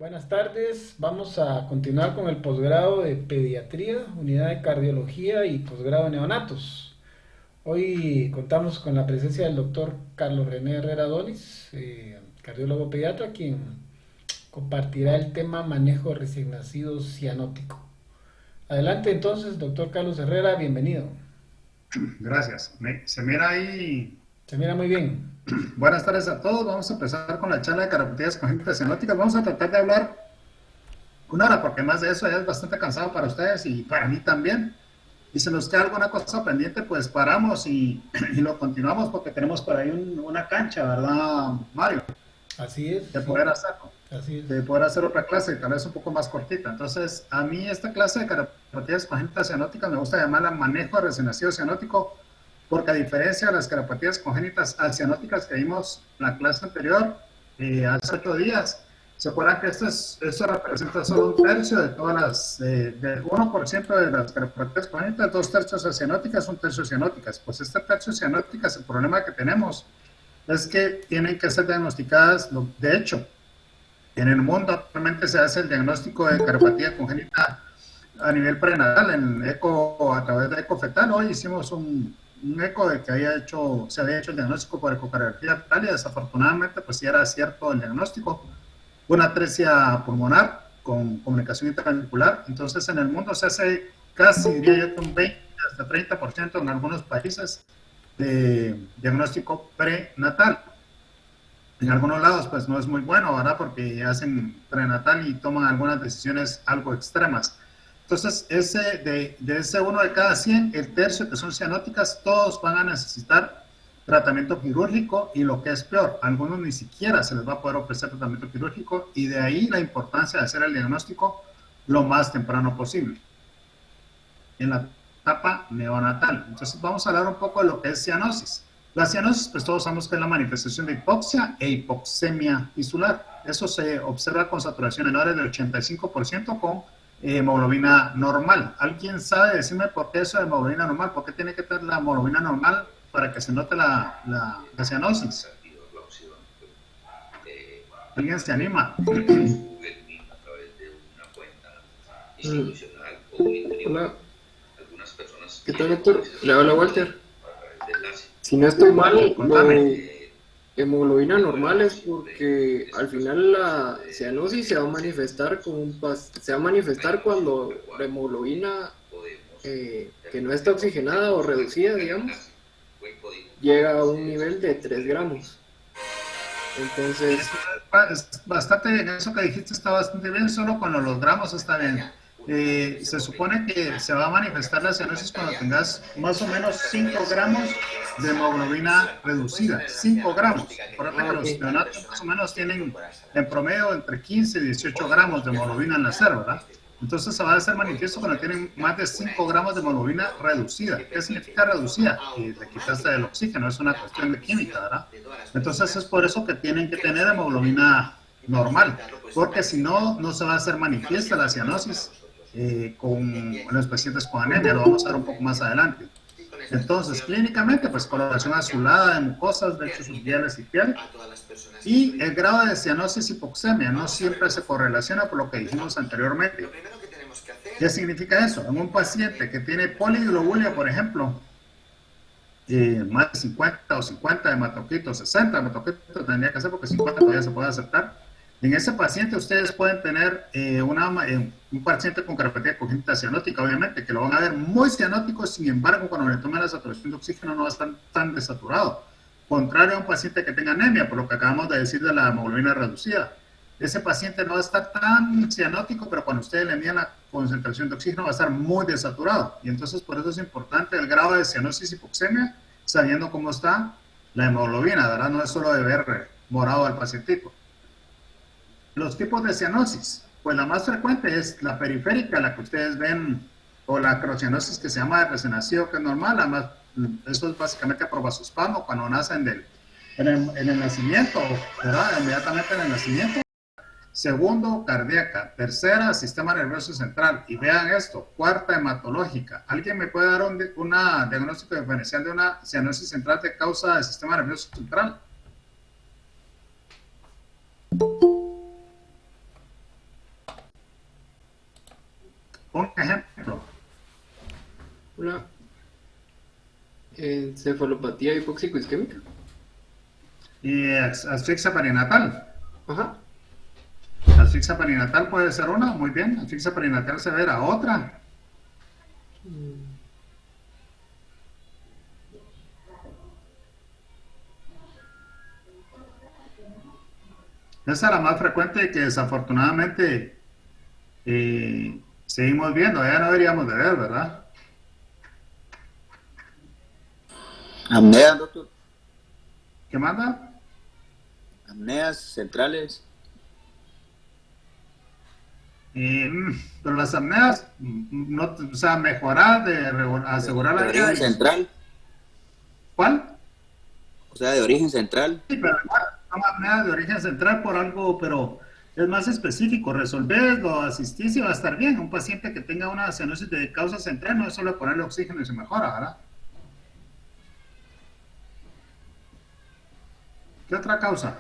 Buenas tardes, vamos a continuar con el posgrado de Pediatría, Unidad de Cardiología y posgrado de Neonatos. Hoy contamos con la presencia del doctor Carlos René Herrera Donis, cardiólogo pediatra, quien compartirá el tema manejo de recién nacidos cianótico. Adelante entonces, doctor Carlos Herrera, bienvenido. Gracias. Se mira ahí. Se mira muy bien. Buenas tardes a todos. Vamos a empezar con la charla de cardiopatías congénitas cianóticas. Vamos a tratar de hablar una hora, porque más de eso ya es bastante cansado para ustedes y para mí también. Y si nos queda alguna cosa pendiente, pues paramos y lo continuamos porque tenemos por ahí una cancha, ¿verdad, Mario? Así es, De sí, poder hacerlo, así es. de poder hacer otra clase, tal vez un poco más cortita. Entonces, a mí esta clase de cardiopatías congénitas cianóticas me gusta llamarla manejo de recién nacido cianótico, porque a diferencia de las cardiopatías congénitas cianóticas que vimos en la clase anterior, hace 8 días, se acuerdan que esto representa solo un tercio de todas las, del 1% de las cardiopatías congénitas, 2 tercios cianóticas, un tercio cianóticas. Pues este tercio cianóticas, el problema que tenemos es que tienen que ser diagnosticadas, de hecho, en el mundo actualmente se hace el diagnóstico de cardiopatía congénita a nivel prenatal, en eco, a través de eco fetal. Hoy hicimos un eco de que se había hecho el diagnóstico por ecocardiografía fetal y desafortunadamente pues sí era cierto el diagnóstico, una atresia pulmonar con comunicación intraventricular. Entonces en el mundo se hace casi, diría yo, que un 20 hasta 30% en algunos países de diagnóstico prenatal. En algunos lados pues no es muy bueno, ¿verdad? Porque hacen prenatal y toman algunas decisiones algo extremas. Entonces, de ese uno de cada 100, el tercio que son cianóticas, todos van a necesitar tratamiento quirúrgico y lo que es peor, a algunos ni siquiera se les va a poder ofrecer tratamiento quirúrgico y de ahí la importancia de hacer el diagnóstico lo más temprano posible, en la etapa neonatal. Entonces vamos a hablar un poco de lo que es cianosis. La cianosis, pues todos sabemos que es la manifestación de hipoxia e hipoxemia tisular. Eso se observa con saturación en menores del 85% con hemoglobina normal. ¿Alguien sabe decirme por qué eso de hemoglobina normal? ¿Por qué tiene que tener la hemoglobina normal para que se note la cianosis? ¿Alguien se anima? Mm, Hola, ¿qué tal, doctor? Le habla Walter. Si no estoy mal, Contame. hemoglobina normal es porque al final la cianosis se va a manifestar se va a manifestar cuando la hemoglobina que no está oxigenada o reducida, digamos, llega a un nivel de 3 gramos. Entonces, Es bastante bien, eso que dijiste está bastante bien, solo cuando los gramos está bien. Se supone que se va a manifestar la cianosis cuando tengas más o menos 5 gramos de hemoglobina reducida. 5 gramos. Acuérdate que ok. los neonatos más o menos tienen en promedio entre 15 y 18 gramos de hemoglobina en nacer, ¿verdad? Entonces se va a hacer manifiesto cuando tienen más de 5 gramos de hemoglobina reducida. ¿Qué significa reducida? Que le quitaste el oxígeno, es una cuestión de química, ¿verdad? Entonces es por eso que tienen que tener hemoglobina normal, porque si no, no se va a hacer manifiesta la cianosis con los pacientes con anemia, lo vamos a ver un poco más adelante. Entonces, clínicamente, pues coloración azulada de mucosas, lechos subviales y piel, y el grado de cianosis hipoxemia no siempre se correlaciona por lo que dijimos anteriormente. ¿Qué significa eso? En un paciente que tiene poliglobulia, por ejemplo, más de 50 o 50 hematocritos, 60 hematocritos tendría que ser porque 50 todavía se puede aceptar. En ese paciente ustedes pueden tener un paciente con cardiopatía congénita cianótica, obviamente, que lo van a ver muy cianótico, sin embargo, cuando le toman la saturación de oxígeno no va a estar tan desaturado. Contrario a un paciente que tenga anemia, por lo que acabamos de decir de la hemoglobina reducida. Ese paciente no va a estar tan cianótico, pero cuando ustedes le envían la concentración de oxígeno va a estar muy desaturado. Y entonces por eso es importante el grado de cianosis hipoxemia, sabiendo cómo está la hemoglobina, ¿verdad? No es solo de ver morado al pacientito. Los tipos de cianosis, pues la más frecuente es la periférica, la que ustedes ven, o la acrocianosis que se llama de recién nacido, que es normal, además, eso es básicamente por vasospasmo, cuando nacen en el nacimiento, ¿verdad? Inmediatamente en el nacimiento. Segundo, cardíaca. Tercera, sistema nervioso central. Y vean esto, cuarta, hematológica. ¿Alguien me puede dar una diagnóstico diferencial de una cianosis central de causa del sistema nervioso central? Encefalopatía hipóxico-isquémica. Y asfixia perinatal. Ajá. Asfixia perinatal puede ser una, muy bien. Asfixia perinatal severa, otra. Esa es la más frecuente que desafortunadamente seguimos viendo, ya no deberíamos de ver, ¿verdad? Apneas, doctor. ¿Qué manda? Apneas centrales. Pero las apneas, no, o sea, mejorar, asegurar la De vida. origen central. ¿Cuál? O sea, de origen central. Sí, pero igual, son apneas de origen central por algo, pero es más específico. Resolverlo, asistir y va a estar bien. Un paciente que tenga una cianosis de causa central no es solo ponerle oxígeno y se mejora, ¿verdad? ¿Qué otra causa?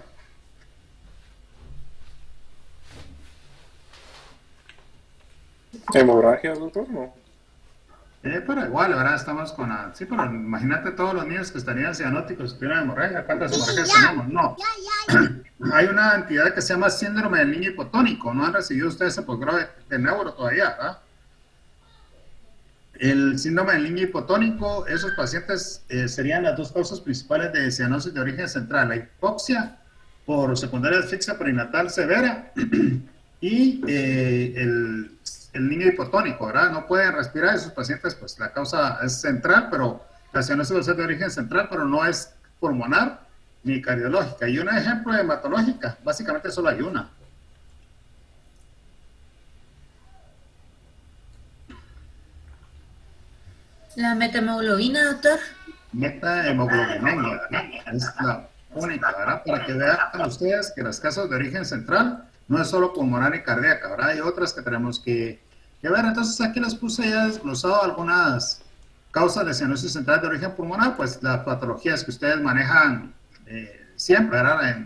¿Hemorragia, doctor? No. Pero igual, ahora estamos con la... Sí, pero imagínate todos los niños que estarían cianóticos, que tuvieran hemorragia. ¿Cuántas hemorragias tenemos? No. Hay una entidad que se llama síndrome del niño hipotónico. No han recibido ustedes ese posgrado de neuro todavía, ¿verdad? El síndrome del niño hipotónico, esos pacientes serían las dos causas principales de cianosis de origen central. La hipoxia por secundaria de asfixia perinatal severa y el niño hipotónico, ¿verdad? No puede respirar, esos pacientes, pues la causa es central, pero la cianosis va a ser de origen central, pero no es pulmonar ni cardiológica. Y un ejemplo de hematológica, básicamente solo hay una. La metahemoglobina, doctor. Metahemoglobinemia, ¿verdad? Es la única, ¿verdad? Para que vean ustedes que las causas de origen central no es solo pulmonar y cardíaca, ¿verdad? Hay otras que tenemos que ver. Entonces aquí les puse ya desglosado algunas causas de cianosis central de origen pulmonar, pues las patologías que ustedes manejan siempre, ¿verdad?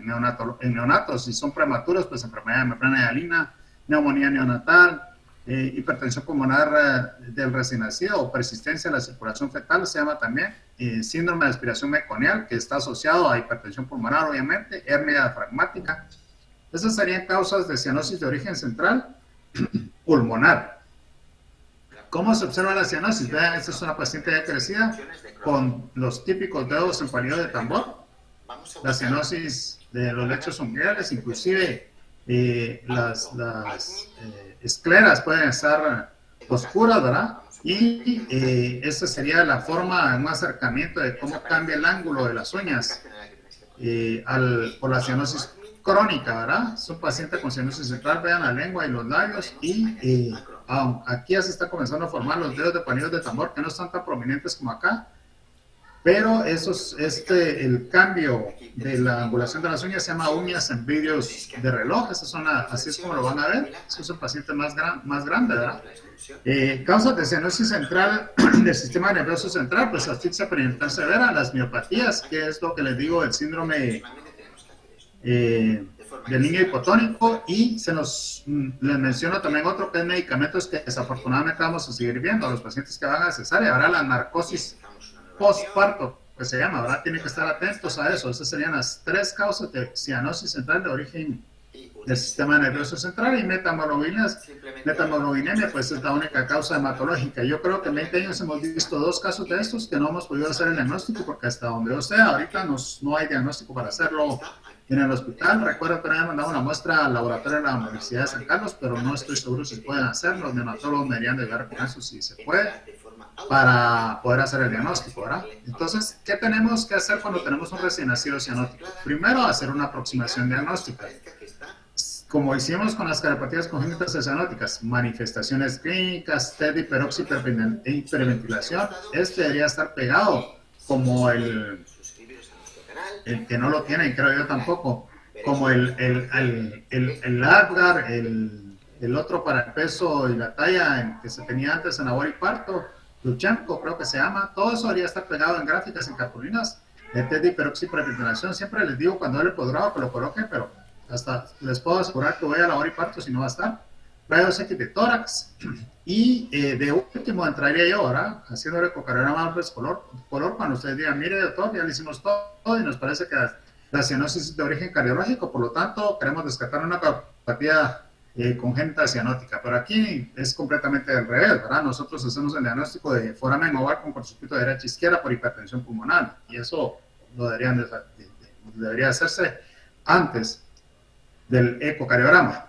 En neonatos, si son prematuros, pues enfermedad de membrana hialina, neumonía neonatal, hipertensión pulmonar del recién nacido o persistencia de la circulación fetal, se llama también síndrome de aspiración meconial, que está asociado a hipertensión pulmonar, obviamente, hernia diafragmática. Esas serían causas de cianosis de origen central pulmonar. ¿Cómo se observa la cianosis? Vean, esta es una paciente ya crecida con los típicos dedos en palillo de tambor. La cianosis de los lechos umbiliales, inclusive las escleras pueden estar oscuras, ¿verdad? Y esta sería la forma, un acercamiento de cómo cambia el ángulo de las uñas por la cianosis crónica, ¿verdad? Es un paciente con cianosis central, vean la lengua y los labios y aquí ya se está comenzando a formar los dedos de palillos de tambor que no están tan prominentes como acá, pero el cambio de la angulación de las uñas se llama uñas en vidrios de reloj. Así es como lo van a ver. Eso es un paciente más grande, ¿verdad? Causas de cianosis central del sistema nervioso central, pues asfixia perinatal severa, las miopatías, que es lo que les digo, el síndrome del niño hipotónico, y les menciono también otro que es medicamentos que desafortunadamente vamos a seguir viendo a los pacientes que van a cesárea. Ahora la narcosis postparto, que se llama, ¿verdad? Tienen que estar atentos a eso. Esas serían las tres causas de cianosis central de origen del sistema nervioso central. Y metamorrobinemia, pues es la única causa hematológica. Yo creo que en 20 años hemos visto dos casos de estos que no hemos podido hacer el diagnóstico, porque hasta donde yo sé, ahorita no hay diagnóstico para hacerlo en el hospital. Recuerdo que me han mandado una muestra al laboratorio de la Universidad de San Carlos, pero no estoy seguro si pueden hacerlo. Los neonatólogos me deberían de ver con eso si se puede, para poder hacer el diagnóstico, ¿verdad? Entonces, ¿qué tenemos que hacer cuando tenemos un recién nacido cianótico? Primero, hacer una aproximación diagnóstica. Como hicimos con las cardiopatías congénitas cianóticas, manifestaciones clínicas, TED, hiperventilación, debería estar pegado como el que no lo tiene, y creo yo tampoco, como el Apgar, el otro para el peso y la talla que se tenía antes en labor y parto, Luchenko creo que se llama. Todo eso debería estar pegado en gráficas, en cartulinas de TED, hiperventilación. Siempre les digo cuando él el posgrado que lo coloquen, pero hasta les puedo asegurar que voy a labor y parto si no va a estar. rayos X de tórax, y de último entraría yo ahora, haciendo el ecocardiograma color, cuando ustedes digan, mire doctor, ya le hicimos todo y nos parece que la cianosis es de origen cardiológico, por lo tanto queremos descartar una cardiopatía congénita cianótica, pero aquí es completamente al revés, ¿verdad? Nosotros hacemos el diagnóstico de foramen oval con cortocircuito de derecha a izquierda por hipertensión pulmonar, y eso lo debería hacerse antes del ecocardiograma.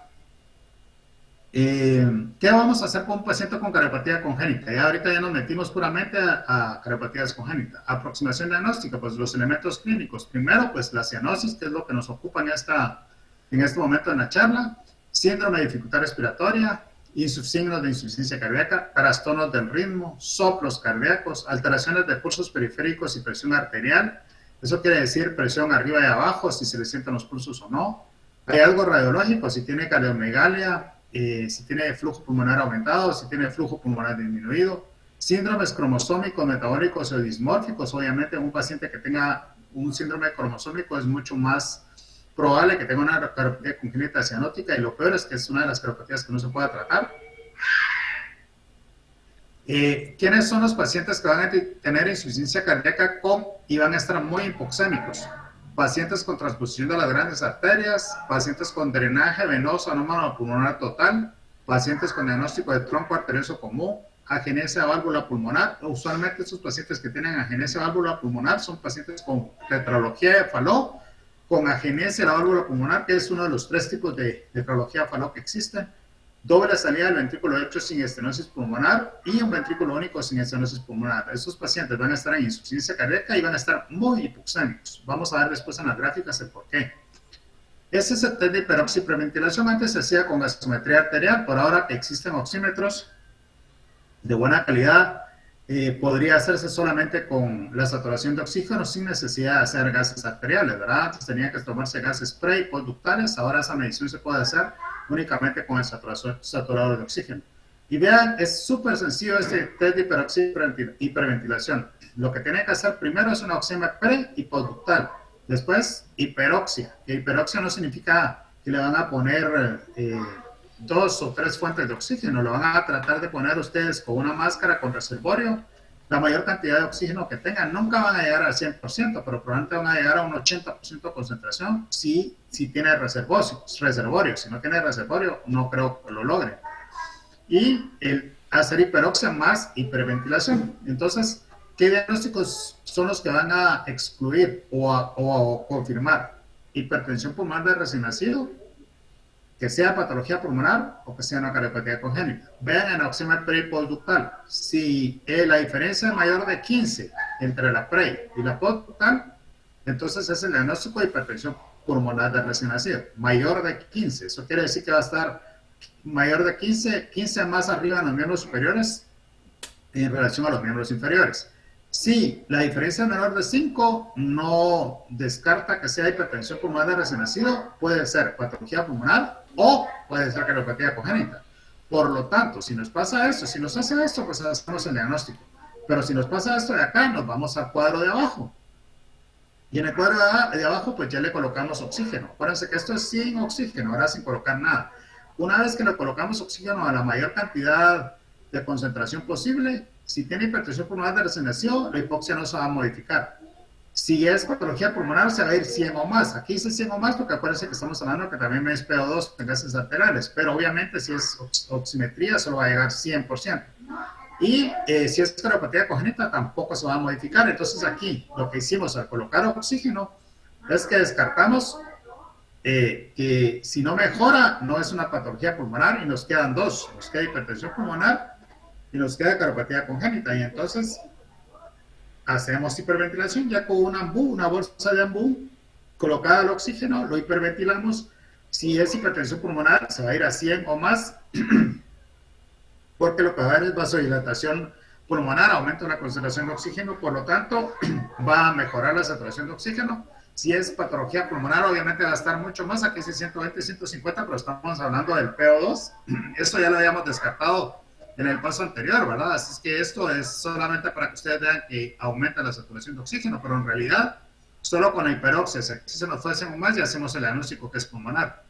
¿Qué vamos a hacer con un paciente con cardiopatía congénita? Ya ahorita ya nos metimos puramente a cardiopatías congénitas. Aproximación diagnóstica, pues los elementos clínicos. Primero, pues la cianosis, que es lo que nos ocupa en este momento en la charla. Síndrome de dificultad respiratoria, signos de insuficiencia cardíaca, trastornos del ritmo, soplos cardíacos, alteraciones de pulsos periféricos y presión arterial. Eso quiere decir presión arriba y abajo, si se le sienten los pulsos o no. Hay algo radiológico, si tiene cardiomegalia, si tiene flujo pulmonar aumentado, si tiene flujo pulmonar disminuido. Síndromes cromosómicos, metabólicos o dismórficos. Obviamente un paciente que tenga un síndrome cromosómico es mucho más probable que tenga una cardiopatía congénita cianótica, y lo peor es que es una de las cardiopatías que no se puede tratar. ¿Quiénes son los pacientes que van a tener insuficiencia cardíaca y van a estar muy hipoxémicos? Pacientes con transposición de las grandes arterias, pacientes con drenaje venoso anómalo pulmonar total, pacientes con diagnóstico de tronco arterioso común, agenesia de válvula pulmonar. Usualmente estos pacientes que tienen agenesia de válvula pulmonar son pacientes con tetralogía de Fallot, con agenesia de la válvula pulmonar, que es uno de los 3 tipos de tetralogía de Fallot que existen, doble salida del ventrículo derecho sin estenosis pulmonar y un ventrículo único sin estenosis pulmonar. Estos pacientes van a estar en insuficiencia cardíaca y van a estar muy hipoxémicos. Vamos a ver después en las gráficas el porqué. Este es el test de hiperoxipreventilación. Antes se hacía con gasometría arterial, por ahora que existen oxímetros de buena calidad, podría hacerse solamente con la saturación de oxígeno sin necesidad de hacer gases arteriales, ¿verdad? Antes tenía que tomarse gases pre y postductales, ahora esa medición se puede hacer únicamente con el saturador de oxígeno. Y vean, es súper sencillo este test de hiperventilación. Lo que tiene que hacer primero es una oxímetría pre y postductal, después hiperoxia. Que hiperoxia no significa que le van a poner 2 o 3 fuentes de oxígeno, lo van a tratar de poner ustedes con una máscara con reservorio. La mayor cantidad de oxígeno que tengan, nunca van a llegar al 100%, pero probablemente van a llegar a un 80% de concentración si tiene reservorio. Si no tiene reservorio, no creo que lo logren. Y hacer hiperoxia más hiperventilación. Entonces, ¿qué diagnósticos son los que van a excluir o confirmar? Hipertensión pulmonar de recién nacido, que sea patología pulmonar o que sea una cardiopatía congénita. Vean en oxímetro pre y postductal, si la diferencia es mayor de 15 entre la pre y la postductal, entonces es el diagnóstico de hipertensión pulmonar de recién nacido. Mayor de 15, eso quiere decir que va a estar mayor de 15 más arriba en los miembros superiores en relación a los miembros inferiores. Si la diferencia es menor de 5, no descarta que sea hipertensión pulmonar de recién nacido, puede ser patología pulmonar o puede ser cardiopatía congénita. Por lo tanto, si nos pasa esto, si nos hace esto, pues hacemos el diagnóstico. Pero si nos pasa esto de acá, nos vamos al cuadro de abajo. Y en el cuadro de abajo, pues ya le colocamos oxígeno. Acuérdense que esto es sin oxígeno, ahora sin colocar nada. Una vez que le colocamos oxígeno a la mayor cantidad de concentración posible, si tiene hipertensión pulmonar de recién nacido, la hipoxia no se va a modificar. Si es patología pulmonar, se va a ir 100 o más. Aquí dice 100 o más porque acuérdense que estamos hablando que también es PO2 en gases arteriales, pero obviamente si es oximetría solo va a llegar 100%. Y si es cardiopatía congénita tampoco se va a modificar. Entonces aquí lo que hicimos al colocar oxígeno es que descartamos que si no mejora no es una patología pulmonar y nos quedan 2. Nos queda hipertensión pulmonar y nos queda cardiopatía congénita, y entonces hacemos hiperventilación ya con un ambú, una bolsa de ambú colocada al oxígeno, lo hiperventilamos. Si es hipertensión pulmonar se va a ir a 100 o más porque lo que va a haber es vasodilatación pulmonar, aumento de la concentración de oxígeno, por lo tanto va a mejorar la saturación de oxígeno. Si es patología pulmonar, obviamente va a estar mucho más, aquí es 120, 150, pero estamos hablando del PO2, eso ya lo habíamos descartado en el paso anterior, ¿verdad? Así es que esto es solamente para que ustedes vean que aumenta la saturación de oxígeno, pero en realidad, solo con la hiperoxia, si se nos fue 100 o más, ya hacemos el diagnóstico que es pulmonar.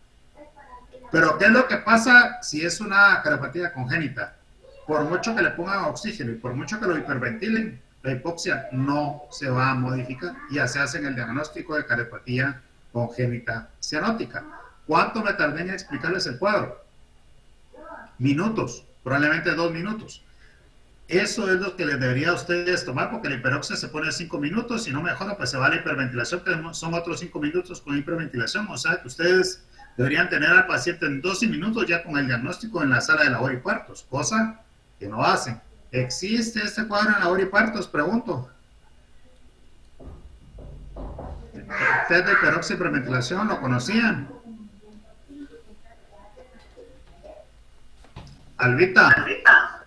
Pero ¿qué es lo que pasa si es una cardiopatía congénita? Por mucho que le pongan oxígeno y por mucho que lo hiperventilen, la hipoxia no se va a modificar. Ya se hace en el diagnóstico de cardiopatía congénita cianótica. ¿Cuánto me tardé en explicarles el cuadro? Minutos, probablemente 2 minutos. Eso es lo que les debería a ustedes tomar, porque la hiperoxia se pone a 5 minutos y no mejora, pues se va a la hiperventilación, que son otros 5 minutos con hiperventilación. O sea que ustedes deberían tener al paciente en 12 minutos ya con el diagnóstico en la sala de labor y partos, cosa que no hacen. ¿Existe este cuadro en labor y partos? Pregunto. ¿Test de hiperoxia y hiperventilación lo conocían? Albita.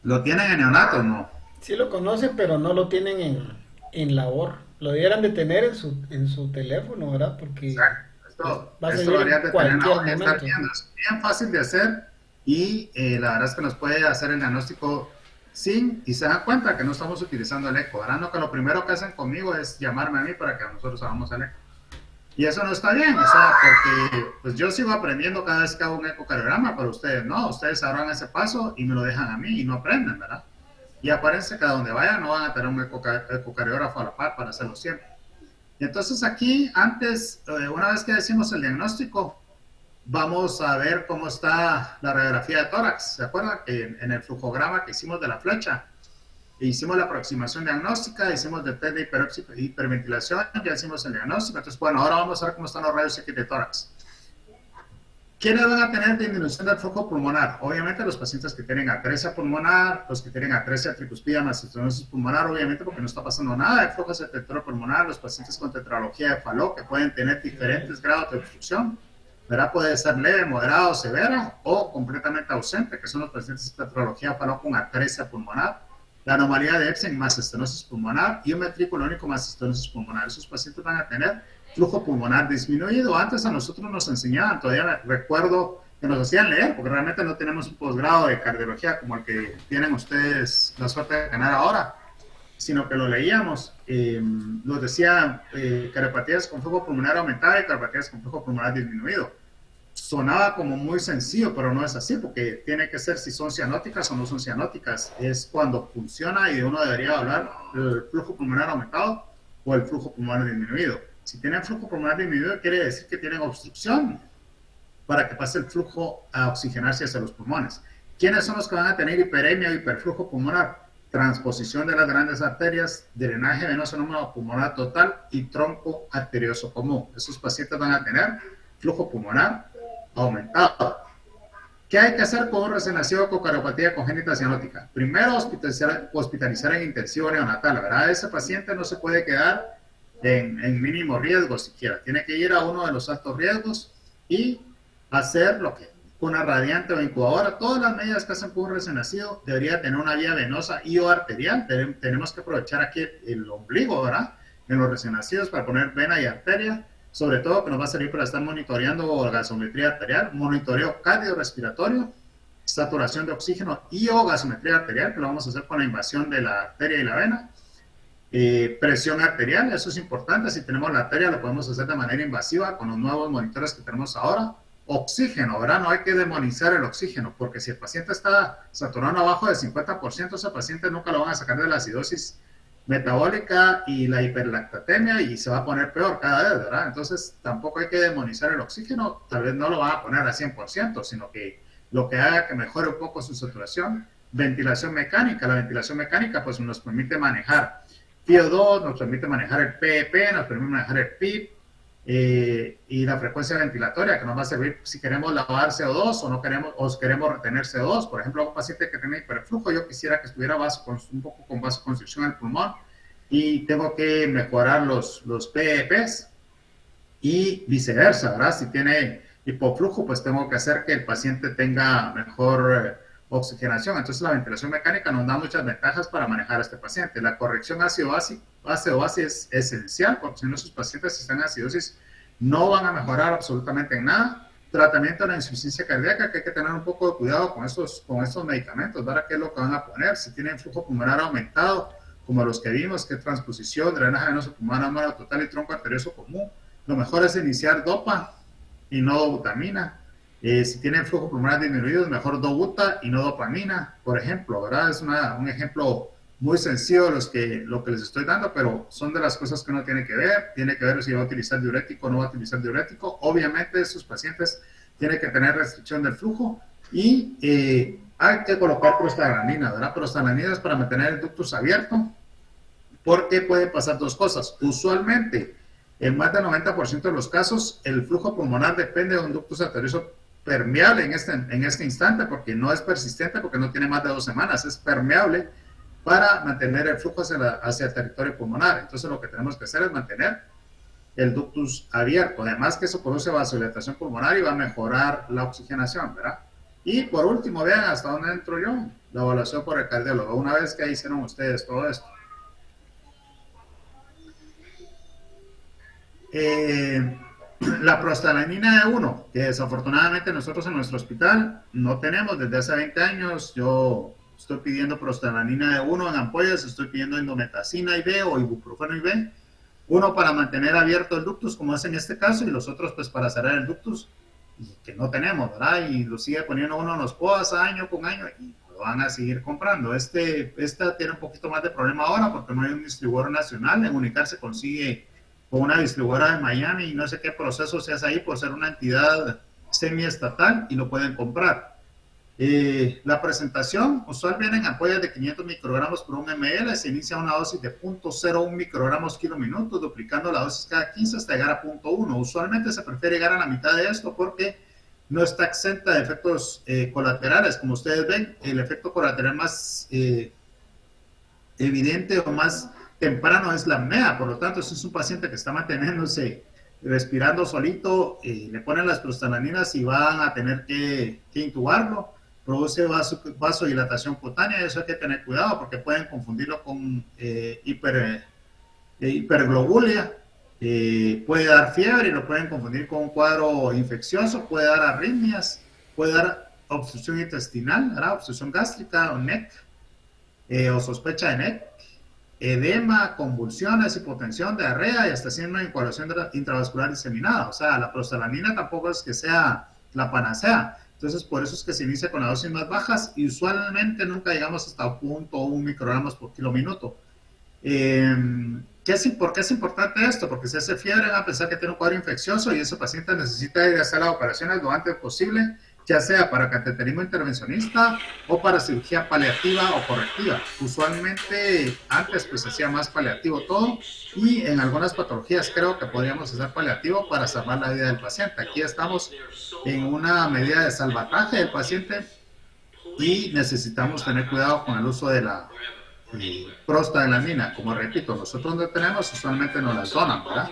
¿Lo tienen en neonatos, no? Sí lo conocen, pero no lo tienen en labor. Lo debieran de tener en su teléfono, ¿verdad? Porque Exacto. va a Esto servir lo deberían en de tener cualquier ahora, estar momento. viendo. Es bien fácil de hacer y la verdad es que nos puede hacer el diagnóstico sin, y se dan cuenta que no estamos utilizando el eco, ¿verdad? No, que lo primero que hacen conmigo es llamarme a mí para que nosotros hagamos el eco. Y eso no está bien, o sea, porque pues yo sigo aprendiendo cada vez que hago un ecocardiograma, pero ustedes no, ustedes abran ese paso y me lo dejan a mí y no aprenden, ¿verdad? Y acuérdense que a donde vayan no van a tener un ecocardiógrafo a la par para hacerlo siempre. Y entonces aquí, antes, una vez que decimos el diagnóstico, vamos a ver cómo está la radiografía de tórax. ¿Se acuerdan que en el flujograma que hicimos de la flecha, hicimos la aproximación diagnóstica, hicimos el test de hiperventilación, ya hicimos el diagnóstico? Entonces, bueno, ahora vamos a ver cómo están los rayos X de tórax. ¿Quiénes van a tener disminución del flujo pulmonar? Obviamente los pacientes que tienen atresia pulmonar, los que tienen atresia tricuspida más estenosis pulmonar, obviamente porque no está pasando nada de flujo secretor pulmonar, los pacientes con tetralogía de Fallot, que pueden tener diferentes grados de obstrucción, ¿verdad? Puede ser leve, moderado, severa o completamente ausente, que son los pacientes de tetralogía de Fallot con atresia pulmonar, la anomalía de Epstein más estenosis pulmonar y un ventrículo único más estenosis pulmonar. Esos pacientes van a tener flujo pulmonar disminuido. Antes a nosotros nos enseñaban, todavía recuerdo que nos hacían leer, porque realmente no tenemos un posgrado de cardiología como el que tienen ustedes la suerte de ganar ahora, sino que lo leíamos. Nos decían cardiopatías con flujo pulmonar aumentado y cardiopatías con flujo pulmonar disminuido. Sonaba como muy sencillo, pero no es así, porque tiene que ser si son cianóticas o no son cianóticas. Es cuando funciona y uno debería hablar del flujo pulmonar aumentado o el flujo pulmonar disminuido. Si tienen flujo pulmonar disminuido, quiere decir que tienen obstrucción para que pase el flujo a oxigenarse hacia los pulmones. ¿Quiénes son los que van a tener hiperemia o hiperflujo pulmonar? Transposición de las grandes arterias, drenaje venoso no pulmonar total y tronco arterioso común. Esos pacientes van a tener flujo pulmonar aumentado. ¿Qué hay que hacer con un recién nacido con cardiopatía congénita cianótica? Primero, hospitalizar en intensivo neonatal, ¿verdad? Ese paciente no se puede quedar en mínimo riesgo siquiera. Tiene que ir a uno de los altos riesgos y hacer lo que una radiante o incubadora. Todas las medidas que hacen con un recién nacido debería tener una vía venosa y o arterial. Tenemos que aprovechar aquí el ombligo, ¿verdad? En los recién nacidos para poner vena y arteria, sobre todo que nos va a servir para estar monitoreando gasometría arterial, monitoreo cardiorrespiratorio, saturación de oxígeno y o gasometría arterial, que lo vamos a hacer con la invasión de la arteria y la vena. Presión arterial, eso es importante. Si tenemos la arteria lo podemos hacer de manera invasiva con los nuevos monitores que tenemos ahora. Oxígeno, ¿verdad? No hay que demonizar el oxígeno, porque si el paciente está saturando abajo del 50%, ese paciente nunca lo van a sacar de la acidosis metabólica y la hiperlactatemia y se va a poner peor cada vez, ¿verdad? Entonces tampoco hay que demonizar el oxígeno, tal vez no lo van a poner al 100%, sino que lo que haga que mejore un poco su saturación. Ventilación mecánica, la ventilación mecánica pues nos permite manejar PO2, nos permite manejar el PEP, nos permite manejar el PIP y la frecuencia ventilatoria, que nos va a servir si queremos lavar CO2 o no queremos, o queremos retener CO2. Por ejemplo, un paciente que tiene hiperflujo, yo quisiera que estuviera un poco con vasoconstricción en el pulmón y tengo que mejorar los PEPs y viceversa, ¿verdad? Si tiene hipoflujo, pues tengo que hacer que el paciente tenga mejor oxigenación. Entonces la ventilación mecánica nos da muchas ventajas para manejar a este paciente. La corrección ácido-base es esencial, porque si no sus pacientes están en acidosis no van a mejorar absolutamente en nada. Tratamiento de la insuficiencia cardíaca, que hay que tener un poco de cuidado con estos medicamentos, ¿verdad? ¿Qué es lo que van a poner? Si tienen flujo pulmonar aumentado, como los que vimos, que es transposición, drenaje venoso pulmonar total y tronco arterioso común, lo mejor es iniciar dopa y no dobutamina. Si tienen flujo pulmonar disminuido, es mejor dobuta y no dopamina, por ejemplo, ¿verdad? Es un ejemplo muy sencillo lo que les estoy dando, pero son de las cosas que uno tiene que ver si va a utilizar diurético o no va a utilizar diurético. Obviamente, esos pacientes tienen que tener restricción del flujo y hay que colocar prostaglandina, ¿verdad? Prostaglandina es para mantener el ductus abierto, porque pueden pasar dos cosas. Usualmente, en más del 90% de los casos, el flujo pulmonar depende de un ductus arterioso permeable en este instante, porque no es persistente, porque no tiene más de 2 semanas, es permeable para mantener el flujo hacia el territorio pulmonar. Entonces lo que tenemos que hacer es mantener el ductus abierto. Además que eso produce vasodilatación pulmonar y va a mejorar la oxigenación, ¿verdad? Y por último, vean hasta dónde entro yo, la evaluación por el cardiólogo, una vez que hicieron ustedes todo esto. La prostaglandina E1, que desafortunadamente nosotros en nuestro hospital no tenemos desde hace 20 años. Yo estoy pidiendo prostaglandina E1 en ampollas, estoy pidiendo indometacina IV o ibuprofeno IV, uno para mantener abierto el ductus, como es en este caso, y los otros pues para cerrar el ductus, y que no tenemos, ¿verdad? Y lo sigue poniendo uno en los POAS año con año, y lo van a seguir comprando. Esta tiene un poquito más de problema ahora, porque no hay un distribuidor nacional. En Unicar se consigue con una distribuidora de Miami, y no sé qué proceso se hace ahí por ser una entidad semiestatal, y lo pueden comprar. La presentación usual viene en ampollas de 500 microgramos por 1 ml, se inicia una dosis de 0.01 microgramos kilo minuto, duplicando la dosis cada 15 hasta llegar a 0.1. Usualmente se prefiere llegar a la mitad de esto porque no está exenta de efectos colaterales. Como ustedes ven, el efecto colateral más evidente o más temprano es la apnea. Por lo tanto, si es un paciente que está manteniéndose respirando solito, le ponen las prostaglandinas y van a tener que intubarlo. Produce vasodilatación cutánea, y eso hay que tener cuidado porque pueden confundirlo con hiperglobulia. Puede dar fiebre y lo pueden confundir con un cuadro infeccioso, puede dar arritmias, puede dar obstrucción intestinal, ¿verdad? Obstrucción gástrica o NEC, o sospecha de NEC, edema, convulsiones, hipotensión, diarrea y hasta haciendo una coagulación intravascular diseminada. O sea, la prostaglandina tampoco es que sea la panacea. Entonces, por eso es que se inicia con las dosis más bajas y usualmente nunca llegamos hasta 0.1 microgramos por kilo minuto. ¿Por qué es importante esto? Porque si hace fiebre van a pensar que tiene un cuadro infeccioso y ese paciente necesita ir a hacer las operaciones lo antes posible, ya sea para cateterismo intervencionista o para cirugía paliativa o correctiva. Usualmente antes pues se hacía más paliativo todo, y en algunas patologías creo que podríamos hacer paliativo para salvar la vida del paciente. Aquí estamos en una medida de salvataje del paciente y necesitamos tener cuidado con el uso de la prostaglandina. Como repito, nosotros no tenemos, usualmente nos las donan, ¿verdad?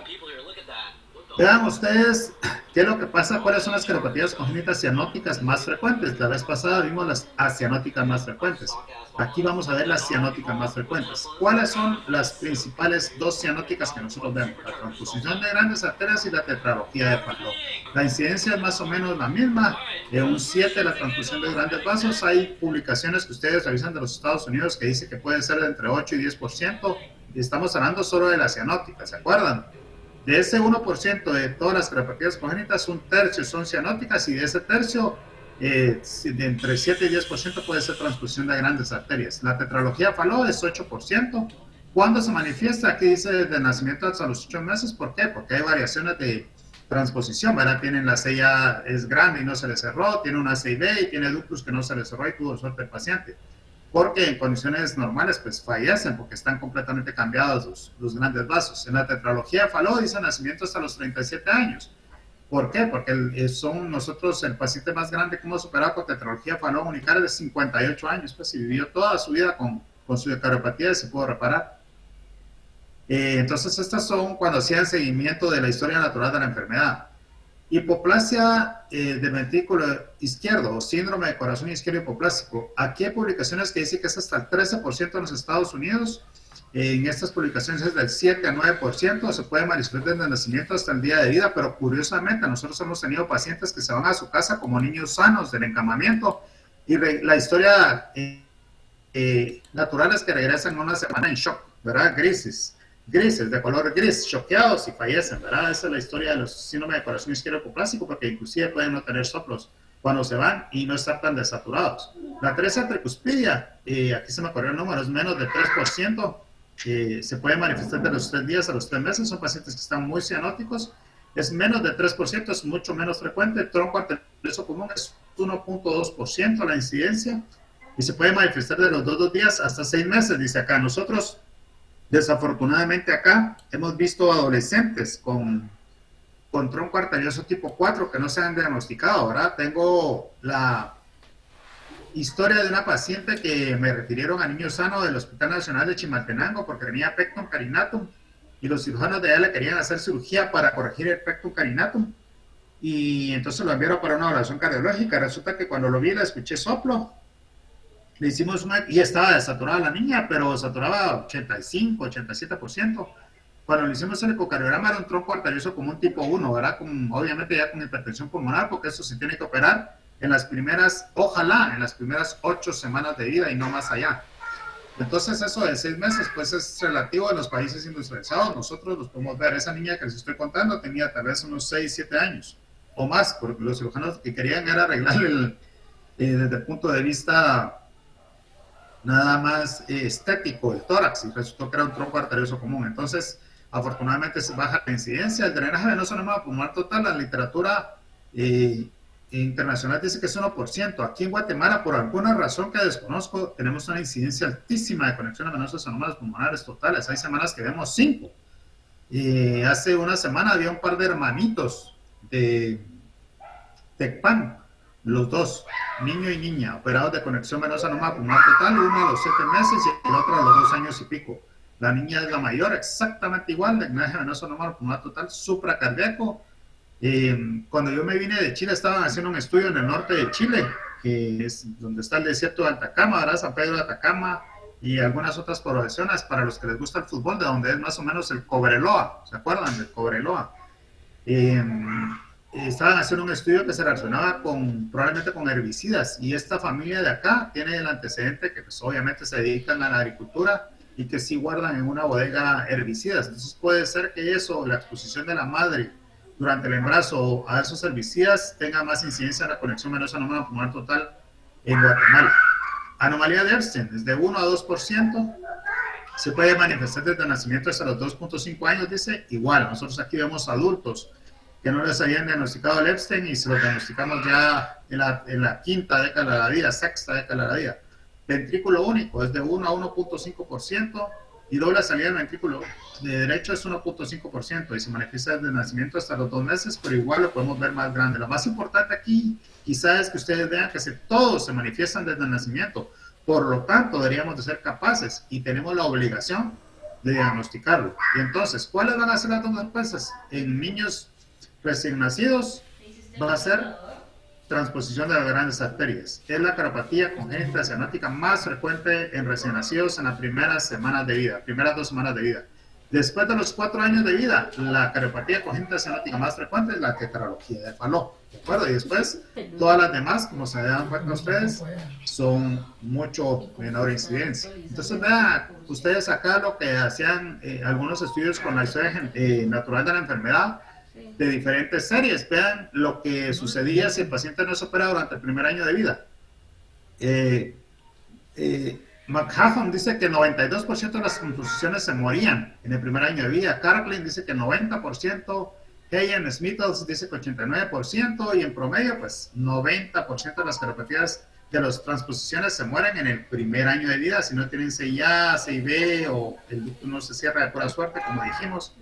Vean ustedes qué es lo que pasa, cuáles son las cardiopatías congénitas cianóticas más frecuentes. La vez pasada vimos las acianóticas más frecuentes. Aquí vamos a ver las cianóticas más frecuentes. ¿Cuáles son las principales dos cianóticas que nosotros vemos? La transposición de grandes arterias y la tetralogía de Fallot. La incidencia es más o menos la misma, de un 7 la transfusión de grandes vasos. Hay publicaciones que ustedes revisan de los Estados Unidos que dice que puede ser de entre 8 y 10%, y estamos hablando solo de la cianótica, ¿se acuerdan? De ese 1% de todas las cardiopatías congénitas, un tercio son cianóticas, y de ese tercio, de entre 7 y 10% puede ser transfusión de grandes arterias. La tetralogía Fallot es 8%. ¿Cuándo se manifiesta? Aquí dice desde nacimiento hasta los 8 meses. ¿Por qué? Porque hay variaciones de transposición, ¿verdad? Tienen la C ya es grande y no se le cerró, tiene una C y B y tiene ductus que no se le cerró y tuvo suerte el paciente. Porque en condiciones normales pues fallecen porque están completamente cambiados los grandes vasos. En la tetralogía Fallot dice nacimiento hasta los 37 años. ¿Por qué? Porque son nosotros el paciente más grande que hemos superado con tetralogía Fallot Unicar es de 58 años, pues, y vivió toda su vida con su cardiopatía y se pudo reparar. Entonces estas son cuando hacían seguimiento de la historia natural de la enfermedad. Hipoplasia del ventrículo izquierdo o síndrome de corazón izquierdo hipoplásico. Aquí hay publicaciones que dicen que es hasta el 13% en los Estados Unidos. En estas publicaciones es del 7 a 9%, se puede manifestar desde el nacimiento hasta el día de vida, pero curiosamente nosotros hemos tenido pacientes que se van a su casa como niños sanos del encamamiento, y la historia natural es que regresan una semana en shock, ¿verdad? Crisis. grises, de color gris, choqueados y fallecen, ¿verdad? Esa es la historia de los síndromes de corazón isquémico clásico, porque inclusive pueden no tener soplos cuando se van y no estar tan desaturados. La atresia tricuspidia, aquí se me ocurrió el número, es menos de 3%, se puede manifestar de los 3 días a los 3 meses, son pacientes que están muy cianóticos, es menos de 3%, es mucho menos frecuente. El tronco arterioso común es 1.2% la incidencia y se puede manifestar de los 2 días hasta 6 meses, dice acá. Nosotros, desafortunadamente acá, hemos visto adolescentes con tronco arterioso tipo 4 que no se han diagnosticado, ¿verdad? Tengo la historia de una paciente que me refirieron a Niño Sano del Hospital Nacional de Chimaltenango porque tenía pectum carinatum y los cirujanos de allá le querían hacer cirugía para corregir el pectum carinatum y entonces lo enviaron para una evaluación cardiológica. Resulta que cuando lo vi le escuché soplo, le hicimos y estaba desaturada la niña, pero saturaba 85, 87%. Cuando le hicimos el ecocardiograma era un tronco arterioso común tipo 1, ¿verdad? Obviamente ya con hipertensión pulmonar, porque eso se tiene que operar en las primeras, ojalá, en las primeras 8 semanas de vida y no más allá. Entonces eso de 6 meses, pues es relativo a los países industrializados. Nosotros los podemos ver. Esa niña que les estoy contando tenía tal vez unos 6, 7 años o más, porque los cirujanos que querían era arreglarle desde el punto de vista nada más estético el tórax, y resultó que era un tronco arterioso común. Entonces, afortunadamente se baja la incidencia. El drenaje venoso anormal pulmonar total, la literatura internacional dice que es 1%. Aquí en Guatemala, por alguna razón que desconozco, tenemos una incidencia altísima de conexiones venosas anormales pulmonares totales. Hay semanas que vemos 5. Hace una semana había un par de hermanitos de Tecpan, los dos, niño y niña, operados de conexión venosa anormal pulmonar total, uno a los 7 meses y el otro a los 2 años y pico. La niña es la mayor, exactamente igual, de drenaje venoso anormal pulmonar total, supracardíaco. Cuando yo me vine de Chile, estaban haciendo un estudio en el norte de Chile, que es donde está el desierto de Atacama, ¿verdad? San Pedro de Atacama y algunas otras poblaciones para los que les gusta el fútbol, de donde es más o menos el Cobreloa, ¿se acuerdan del Cobreloa? Estaban haciendo un estudio que se relacionaba probablemente con herbicidas, y esta familia de acá tiene el antecedente que pues obviamente se dedican a la agricultura y que sí guardan en una bodega herbicidas. Entonces puede ser que eso, la exposición de la madre durante el embarazo a esos herbicidas, tenga más incidencia en la conexión venosa anormal pulmonar total en Guatemala. Anomalía de Epstein es de 1 a 2%, se puede manifestar desde el nacimiento hasta los 2.5 años, dice. Igual, nosotros aquí vemos adultos que no les habían diagnosticado el Epstein y se lo diagnosticamos ya en la quinta década de la vida, sexta década de la vida. Ventrículo único es de 1 a 1.5% y doble salida del ventrículo de derecho es 1.5% y se manifiesta desde el nacimiento hasta los 2 meses, pero igual lo podemos ver más grande. Lo más importante aquí quizás es que ustedes vean que todos se manifiestan desde el nacimiento, por lo tanto deberíamos de ser capaces y tenemos la obligación de diagnosticarlo. Y entonces, ¿cuáles van a ser las 2 respuestas? En niños recién nacidos va a ser transposición de las grandes arterias. Es la cardiopatia congénita cianótica más frecuente en recién nacidos en las primeras semanas de vida, primeras 2 semanas de vida. Después de los 4 años de vida, la cardiopatia congénita cianótica más frecuente es la tetralogía de Fallot, ¿de acuerdo? Y después, todas las demás, como se dan cuenta ustedes, son mucho menor incidencia. Entonces, vean ustedes acá lo que hacían algunos estudios con la historia natural de la enfermedad, de diferentes series. Vean lo que sucedía si el paciente no se opera durante el primer año de vida. McHathon dice que 92% de las composiciones se morían en el primer año de vida. Karklin dice que 90%, Hayen Smithels dice que 89%, y en promedio pues 90% de las cardiopatías de las transposiciones se mueren en el primer año de vida, si no tienen CIA, CIB o el ducto no se cierra de pura suerte, como dijimos.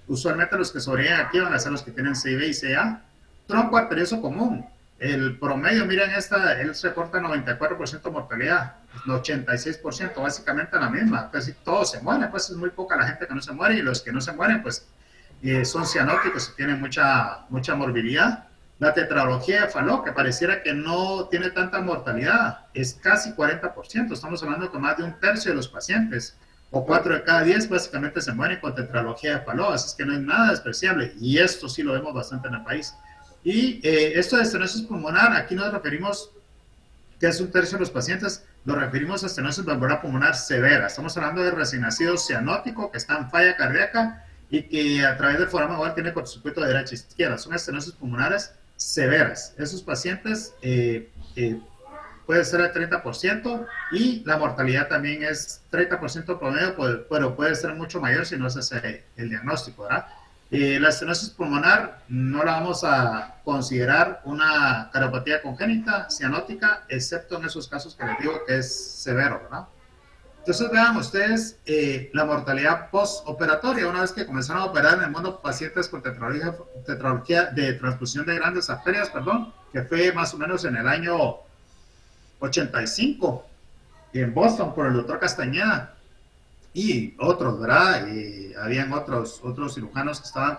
Usualmente los que sobreviven aquí van a ser los que tienen CIB y CA. Tronco arterioso común. El promedio, miren esta, él reporta 94% mortalidad, 86%, básicamente la misma. Casi todos se mueren, pues es muy poca la gente que no se muere, y los que no se mueren, pues son cianóticos y tienen mucha morbilidad. La tetralogía de Fallot, que pareciera que no tiene tanta mortalidad, es casi 40%. Estamos hablando que más de 1/3 de los pacientes, o 4 de cada 10, básicamente se mueren con tetralogía de Fallot, así es que no es nada despreciable, y esto sí lo vemos bastante en el país. Y esto de estenosis pulmonar, aquí nos referimos que es 1/3 de los pacientes, nos referimos a estenosis valvular pulmonar severa. Estamos hablando de recién nacido cianótico que está en falla cardíaca y que a través del forama igual tiene cortocircuito de derecha e izquierda. Son estenosis pulmonares severas. Esos pacientes puede ser el 30% y la mortalidad también es 30% promedio, pero puede ser mucho mayor si no se hace el diagnóstico, ¿verdad? La estenosis pulmonar no la vamos a considerar una cardiopatía congénita cianótica, excepto en esos casos que les digo que es severo, ¿verdad? Entonces vean ustedes la mortalidad postoperatoria, una vez que comenzaron a operar en el mundo pacientes con tetralogía de transfusión de grandes arterias, perdón, que fue más o menos en el año 85 en Boston por el doctor Castañeda y otros, ¿verdad? Habían otros cirujanos que estaban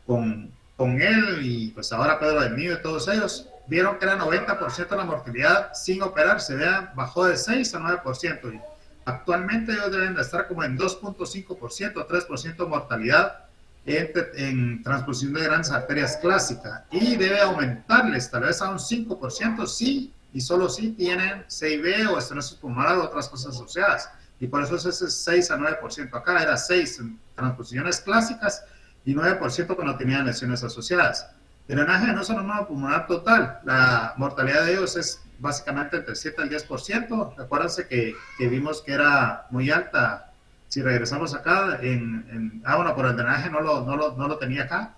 con él y pues ahora Pedro del Nido y todos ellos vieron que era 90% de la mortalidad sin operarse, vean, bajó de 6 a 9% y actualmente ellos deben de estar como en 2.5% o 3% de mortalidad en transfusión de grandes arterias clásica y debe aumentarles tal vez a un 5% sí y solo si tienen CIB o estenosis pulmonar o otras cosas asociadas. Y por eso es ese 6 a 9%. Acá era 6 en transfusiones clásicas y 9% cuando tenían lesiones asociadas. Drenaje no sonoro pulmonar total, la mortalidad de ellos es básicamente entre 7 al 10%. Recuérdense que vimos que era muy alta. Si regresamos acá, bueno, por el drenaje no lo tenía acá.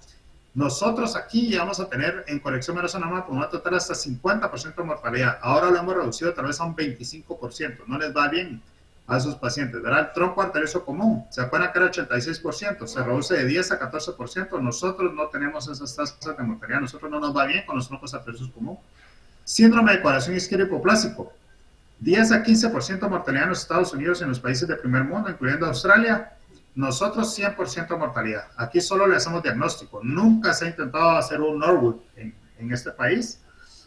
Nosotros aquí ya vamos a tener en colección venosa normal pulmonar total hasta 50% de mortalidad. Ahora lo hemos reducido tal vez a un 25%. No les va bien a esos pacientes, ¿verdad? El tronco arterioso común, ¿se acuerdan que era 86%? Se reduce de 10 a 14%. Nosotros no tenemos esas tasas de mortalidad. Nosotros no nos va bien con los troncos arteriosos común. Síndrome de corazón isquémico hipoplásico. 10 a 15% de mortalidad en los Estados Unidos y en los países del primer mundo, incluyendo Australia. Nosotros 100% de mortalidad. Aquí solo le hacemos diagnóstico. Nunca se ha intentado hacer un Norwood en este país.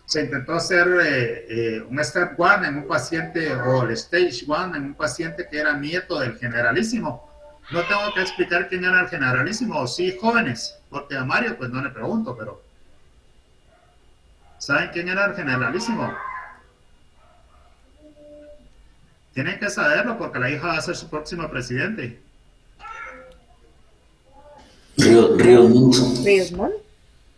Se intentó hacer un Step 1 en un paciente o el Stage 1 en un paciente que era nieto del generalísimo. No tengo que explicar quién era el generalísimo, o sí, jóvenes, porque a Mario pues no le pregunto, pero ¿saben quién era el generalísimo? Tienen que saberlo porque la hija va a ser su próximo presidente. Ríos Montt. ¿Ríos Montt?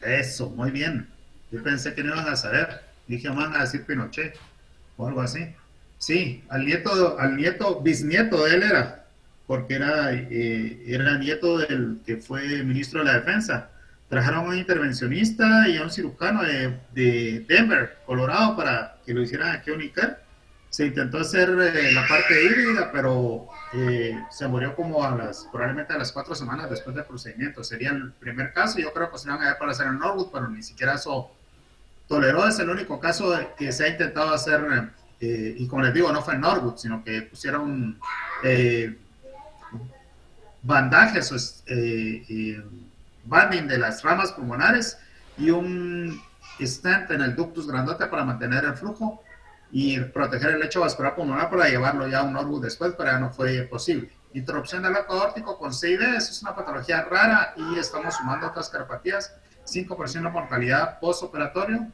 Eso, muy bien. Yo pensé que no iban a saber. Dije, van a decir Pinochet o algo así. Sí, al nieto, bisnieto de él era, porque era nieto del que fue ministro de la Defensa. Trajeron a un intervencionista y a un cirujano de Denver, Colorado, para que lo hicieran aquí a Unicare. Se intentó hacer la parte híbrida, pero se murió como probablemente a las 4 semanas después del procedimiento. Sería el primer caso. Yo creo que se iban a ver para hacer el Norwood, pero ni siquiera eso toleró. Es el único caso que se ha intentado hacer, y como les digo, no fue el Norwood, sino que pusieron bandajes, banding de las ramas pulmonares y un stent en el ductus grandote para mantener el flujo y proteger el lecho vascular pulmonar para llevarlo ya a un Norwood después, pero ya no fue posible. Interrupción del arco aórtico con CID, eso es una patología rara y estamos sumando otras cardiopatías, 5% de mortalidad postoperatorio.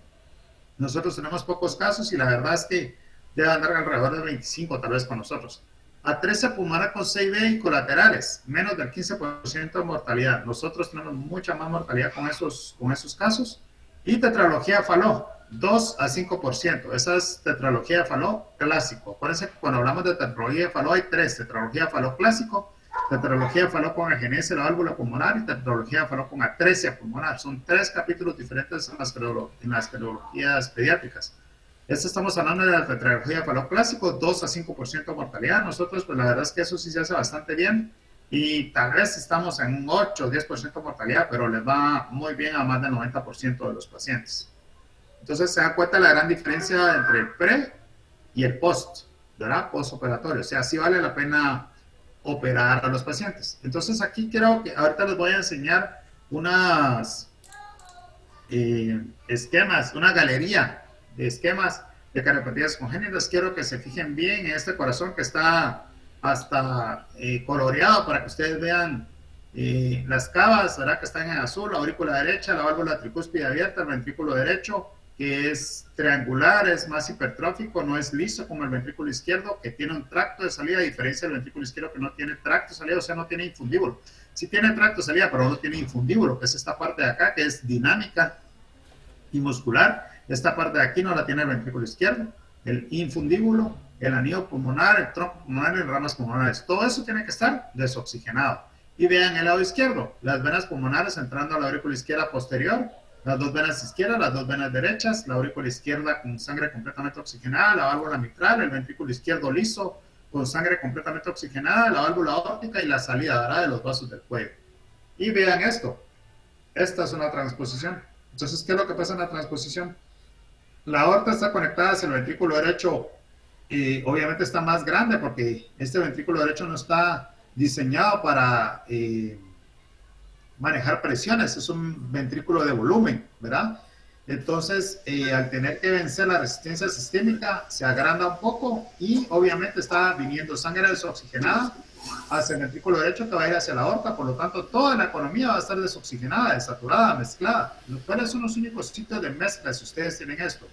Nosotros tenemos pocos casos y la verdad es que debe andar alrededor de 25 tal vez con nosotros. Atresia pulmonar con CID y colaterales, menos del 15% de mortalidad. Nosotros tenemos mucha más mortalidad con esos casos. Y tetralogía Fallot, 2 a 5%. Esa es tetralogía Fallot clásico. Acuérdense que cuando hablamos de tetralogía Fallot hay 3. Tetralogía Fallot clásico, tetralogía Fallot con agenesia de la válvula pulmonar y tetralogía Fallot con atresia pulmonar. Son 3 capítulos diferentes en las cardiologías pediátricas. Estamos hablando de la tetralogía Fallot clásico, 2 a 5% de mortalidad. Nosotros, pues la verdad es que eso sí se hace bastante bien. Y tal vez estamos en un 8 o 10% de mortalidad, pero les va muy bien a más del 90% de los pacientes. Entonces se da cuenta la gran diferencia entre el pre y el post, ¿verdad? Postoperatorio. O sea, sí vale la pena operar a los pacientes. Entonces aquí creo que ahorita les voy a enseñar unas esquemas, una galería de esquemas de cardiopatías congénitas. Quiero que se fijen bien en este corazón que está hasta coloreado para que ustedes vean las cavas, ¿verdad? Que están en azul, la aurícula derecha, la válvula tricúspide abierta, el ventrículo derecho, que es triangular, es más hipertrófico, no es liso como el ventrículo izquierdo, que tiene un tracto de salida, a diferencia del ventrículo izquierdo que no tiene tracto de salida, o sea, no tiene infundíbulo. Sí tiene tracto de salida, pero no tiene infundíbulo, que es esta parte de acá, que es dinámica y muscular. Esta parte de aquí no la tiene el ventrículo izquierdo, el infundíbulo, el anillo pulmonar, el tronco pulmonar y las ramas pulmonares. Todo eso tiene que estar desoxigenado. Y vean el lado izquierdo, las venas pulmonares entrando a la aurícula izquierda posterior, las dos venas izquierdas, las dos venas derechas, la aurícula izquierda con sangre completamente oxigenada, la válvula mitral, el ventrículo izquierdo liso, con sangre completamente oxigenada, la válvula aórtica y la salida, ¿verdad?, de los vasos del cuello. Y vean esto, esta es una transposición. Entonces, ¿qué es lo que pasa en la transposición? La aorta está conectada hacia el ventrículo derecho y obviamente está más grande porque este ventrículo derecho no está diseñado para manejar presiones, es un ventrículo de volumen, ¿verdad? Entonces, al tener que vencer la resistencia sistémica, se agranda un poco y obviamente está viniendo sangre desoxigenada hacia el ventrículo derecho que va a ir hacia la aorta, por lo tanto, toda la economía va a estar desoxigenada, desaturada, mezclada. ¿Cuáles son los únicos sitios de mezcla si ustedes tienen esto?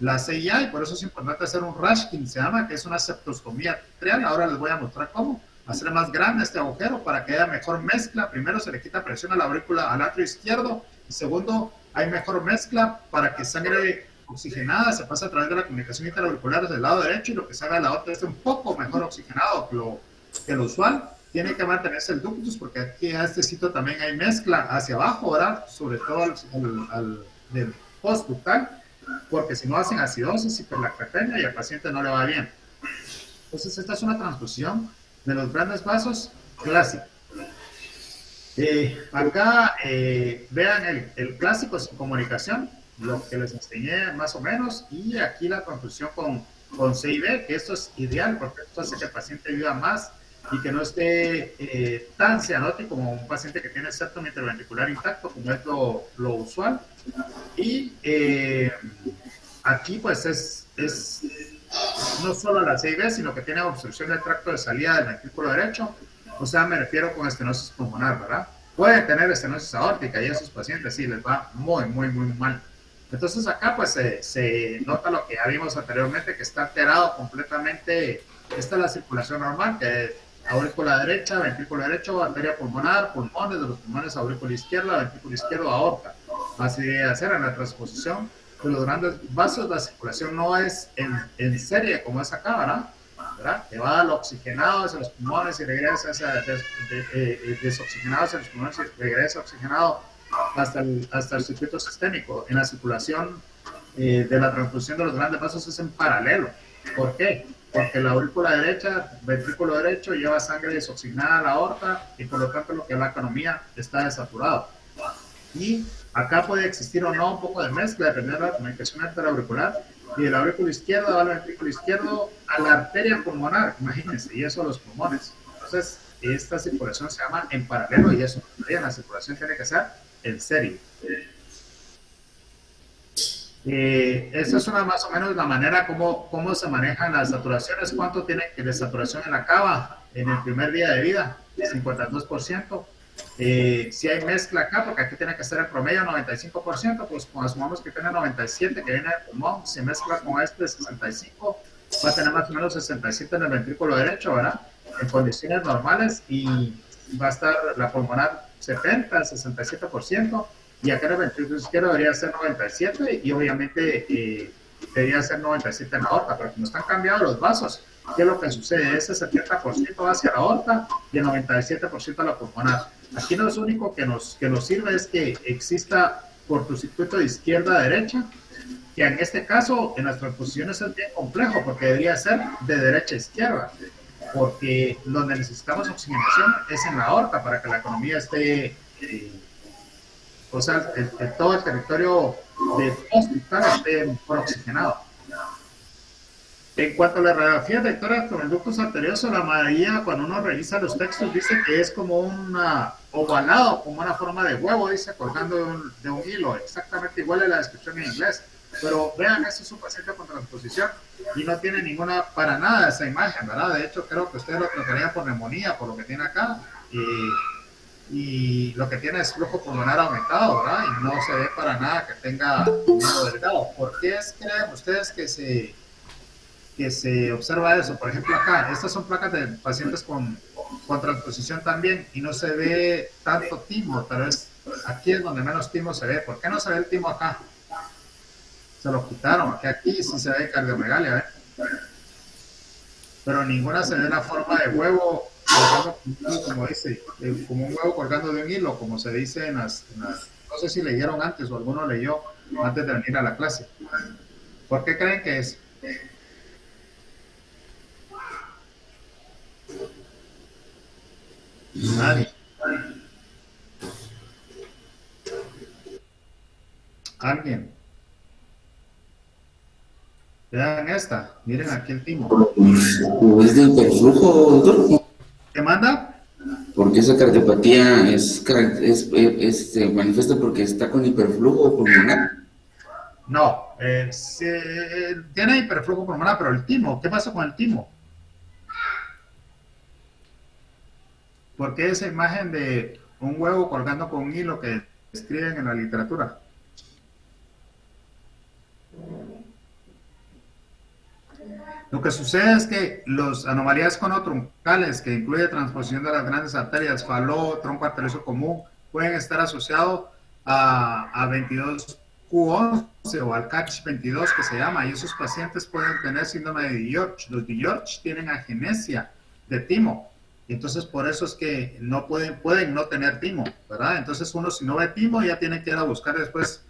La CIA, y por eso es importante hacer un Rashkin, se llama, que es una septostomía trial. Ahora les voy a mostrar cómo hacer más grande este agujero para que haya mejor mezcla. Primero se le quita presión a la aurícula, al atrio izquierdo, y segundo, hay mejor mezcla para que sangre oxigenada se pase a través de la comunicación interauricular del lado derecho y lo que se haga de la otra esté un poco mejor oxigenado que lo usual. Tiene que mantenerse el ductus porque aquí a este sitio también hay mezcla hacia abajo, ¿verdad? Sobre todo al del postductal, porque si no hacen acidosis, hiperlactatemia y al paciente no le va bien. Entonces esta es una transfusión de los grandes vasos clásica. Acá vean el clásico sin comunicación, lo que les enseñé más o menos, y aquí la transfusión con CIB, que esto es ideal porque esto hace que el paciente viva más y que no esté tan cianótico como un paciente que tiene septum interventricular intacto, como es lo usual. Y aquí pues es no solo la CIB, sino que tiene obstrucción del tracto de salida del ventrículo derecho, o sea, me refiero con estenosis pulmonar, ¿verdad? Pueden tener estenosis aórtica y a esos pacientes sí les va muy, muy, muy mal. Entonces acá pues se nota lo que ya vimos anteriormente, que está alterado completamente. Esta es la circulación normal, que es aurícula derecha, ventrículo derecho, arteria pulmonar, pulmones, de los pulmones aurícula izquierda, ventrículo izquierdo, aorta. Así de hacer en la transposición de los grandes vasos, la circulación no es en serie como es acá, ¿verdad? Que va al oxigenado hacia los pulmones y regresa hacia desoxigenado hacia los pulmones y regresa oxigenado hasta el circuito sistémico. En la circulación de la transfusión de los grandes vasos es en paralelo. ¿Por qué? Porque la aurícula derecha, ventrículo derecho, lleva sangre desoxigenada a la aorta y por lo tanto lo que es la economía está desaturado. Y acá puede existir o no un poco de mezcla dependiendo de la comunicación interauricular, y de la aurícula izquierda va al ventrículo izquierdo a la arteria pulmonar, imagínense, y eso a los pulmones. Entonces, esta circulación se llama en paralelo y eso la circulación tiene que ser en serie. Esa es más o menos la manera cómo se manejan las saturaciones. ¿Cuánto tiene de saturación en la cava en el primer día de vida? 52%. Si hay mezcla acá, porque aquí tiene que ser el promedio 95%, pues cuando asumamos que tiene 97, que viene del pulmón, si mezcla con este 65, va a tener más o menos 67 en el ventrículo derecho, ¿verdad? En condiciones normales, y va a estar la pulmonar 70, 67%, y acá en el ventrículo izquierdo debería ser 97, y obviamente debería ser 97 en la aorta, pero como están cambiados los vasos, ¿qué es lo que sucede? Ese 70% va hacia la aorta y el 97% a la pulmonar. Aquí lo único que nos sirve es que exista cortocircuito de izquierda a derecha, que en este caso en las transposiciones es bien complejo porque debería ser de derecha a izquierda, porque donde necesitamos oxigenación es en la aorta para que la economía esté, o sea, todo el territorio de postductal esté por oxigenado. En cuanto a la radiografía vectorial con el ductus arterioso, la mayoría, cuando uno revisa los textos, dice que es como un ovalado, como una forma de huevo, dice, colgando de un hilo, exactamente igual a la descripción en inglés. Pero vean, este es un paciente con transposición y no tiene ninguna, para nada, esa imagen, ¿verdad? De hecho, creo que ustedes lo tratarían por neumonía, por lo que tiene acá. y lo que tiene es flujo pulmonar aumentado, ¿verdad? Y no se ve para nada que tenga un hilo delgado. ¿Por qué creen ustedes que se observa eso? Por ejemplo, acá, estas son placas de pacientes con transposición también y no se ve tanto timo, tal vez aquí es donde menos timo se ve. ¿Por qué no se ve el timo acá? Se lo quitaron, que aquí sí se ve cardiomegalia, ¿eh? Pero ninguna se ve la forma de huevo colgando, como dice, como un huevo colgando de un hilo, como se dice en las, no sé si leyeron antes o alguno leyó antes de venir a la clase. ¿Por qué creen que es? Nadie. ¿Alguien? Vean esta, miren aquí el timo. ¿Es de hiperflujo, doctor? ¿Qué manda? Porque esa cardiopatía se manifiesta porque está con hiperflujo pulmonar. No, tiene hiperflujo pulmonar, pero el timo, ¿qué pasa con el timo? ¿Por qué esa imagen de un huevo colgando con un hilo que escriben en la literatura? Lo que sucede es que las anomalías conotroncales, que incluye transposición de las grandes arterias, faló, tronco arterioso común, pueden estar asociados a 22q11 o al CACH22 que se llama, y esos pacientes pueden tener síndrome de Diorch. Los Diorch tienen agenesia de timo, y entonces por eso es que no pueden no tener timo, ¿verdad? Entonces uno, si no ve timo, ya tiene que ir a buscar después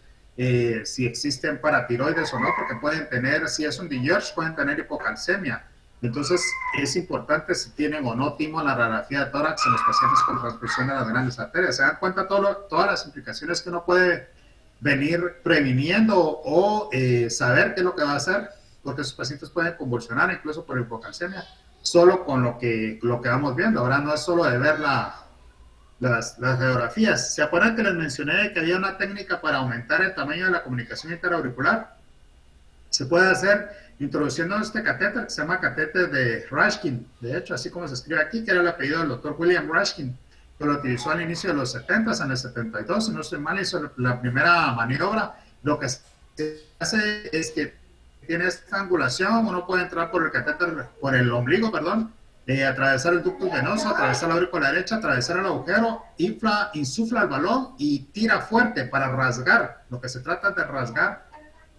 si existen paratiroides o no, porque pueden tener, si es un Diorch, pueden tener hipocalcemia. Entonces es importante si tienen o no timo en la radiografía de tórax en los pacientes con transfusión de las grandes arterias. Se dan cuenta todas las implicaciones que uno puede venir previniendo o saber qué es lo que va a hacer, porque esos pacientes pueden convulsionar incluso por hipocalcemia, solo con lo que vamos viendo. Ahora no es solo de ver las radiografías. ¿Se acuerdan que les mencioné que había una técnica para aumentar el tamaño de la comunicación interauricular? Se puede hacer introduciendo este catéter que se llama catéter de Rashkin, de hecho, así como se escribe aquí, que era el apellido del doctor William Rashkin, que lo utilizó al inicio de los 70, en el 72, si no estoy mal, hizo la primera maniobra. Lo que se hace es que tiene esta angulación, uno puede entrar por el catéter, por el ombligo, perdón, atravesar el ducto venoso, atravesar la aurícula derecha, atravesar el agujero, insufla el balón y tira fuerte para rasgar. Lo que se trata es de rasgar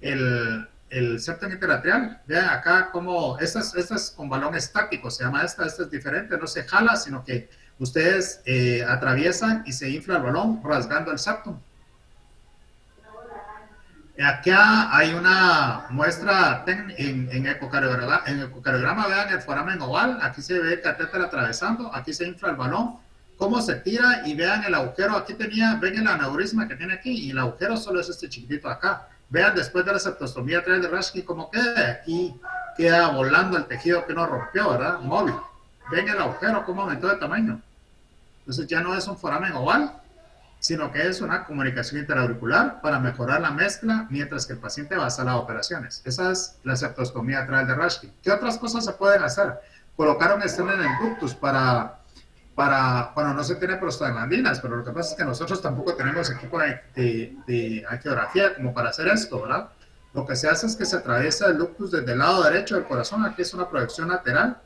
el septum interatrial. Vean acá como, esta es con balón estático, se llama esta es diferente, no se jala, sino que ustedes atraviesan y se infla el balón rasgando el septum. Acá hay una muestra en ecocardiograma, vean el foramen oval, aquí se ve el catéter atravesando, aquí se infla el balón, cómo se tira y vean el agujero, aquí ven el aneurisma que tiene aquí y el agujero solo es este chiquitito acá. Vean después de la septostomía a través de Rashkin cómo queda, aquí queda volando el tejido que no rompió, ¿verdad? Móvil. Ven el agujero cómo aumentó de tamaño. Entonces ya no es un foramen oval, sino que es una comunicación interauricular para mejorar la mezcla mientras que el paciente va a sala de operaciones. Esa es la septostomía a través de Rashkin. ¿Qué otras cosas se pueden hacer? Colocar un stent en el ductus para cuando no se tiene prostaglandinas, pero lo que pasa es que nosotros tampoco tenemos equipo de angiografía como para hacer esto, ¿verdad? Lo que se hace es que se atraviesa el ductus desde el lado derecho del corazón, aquí es una proyección lateral,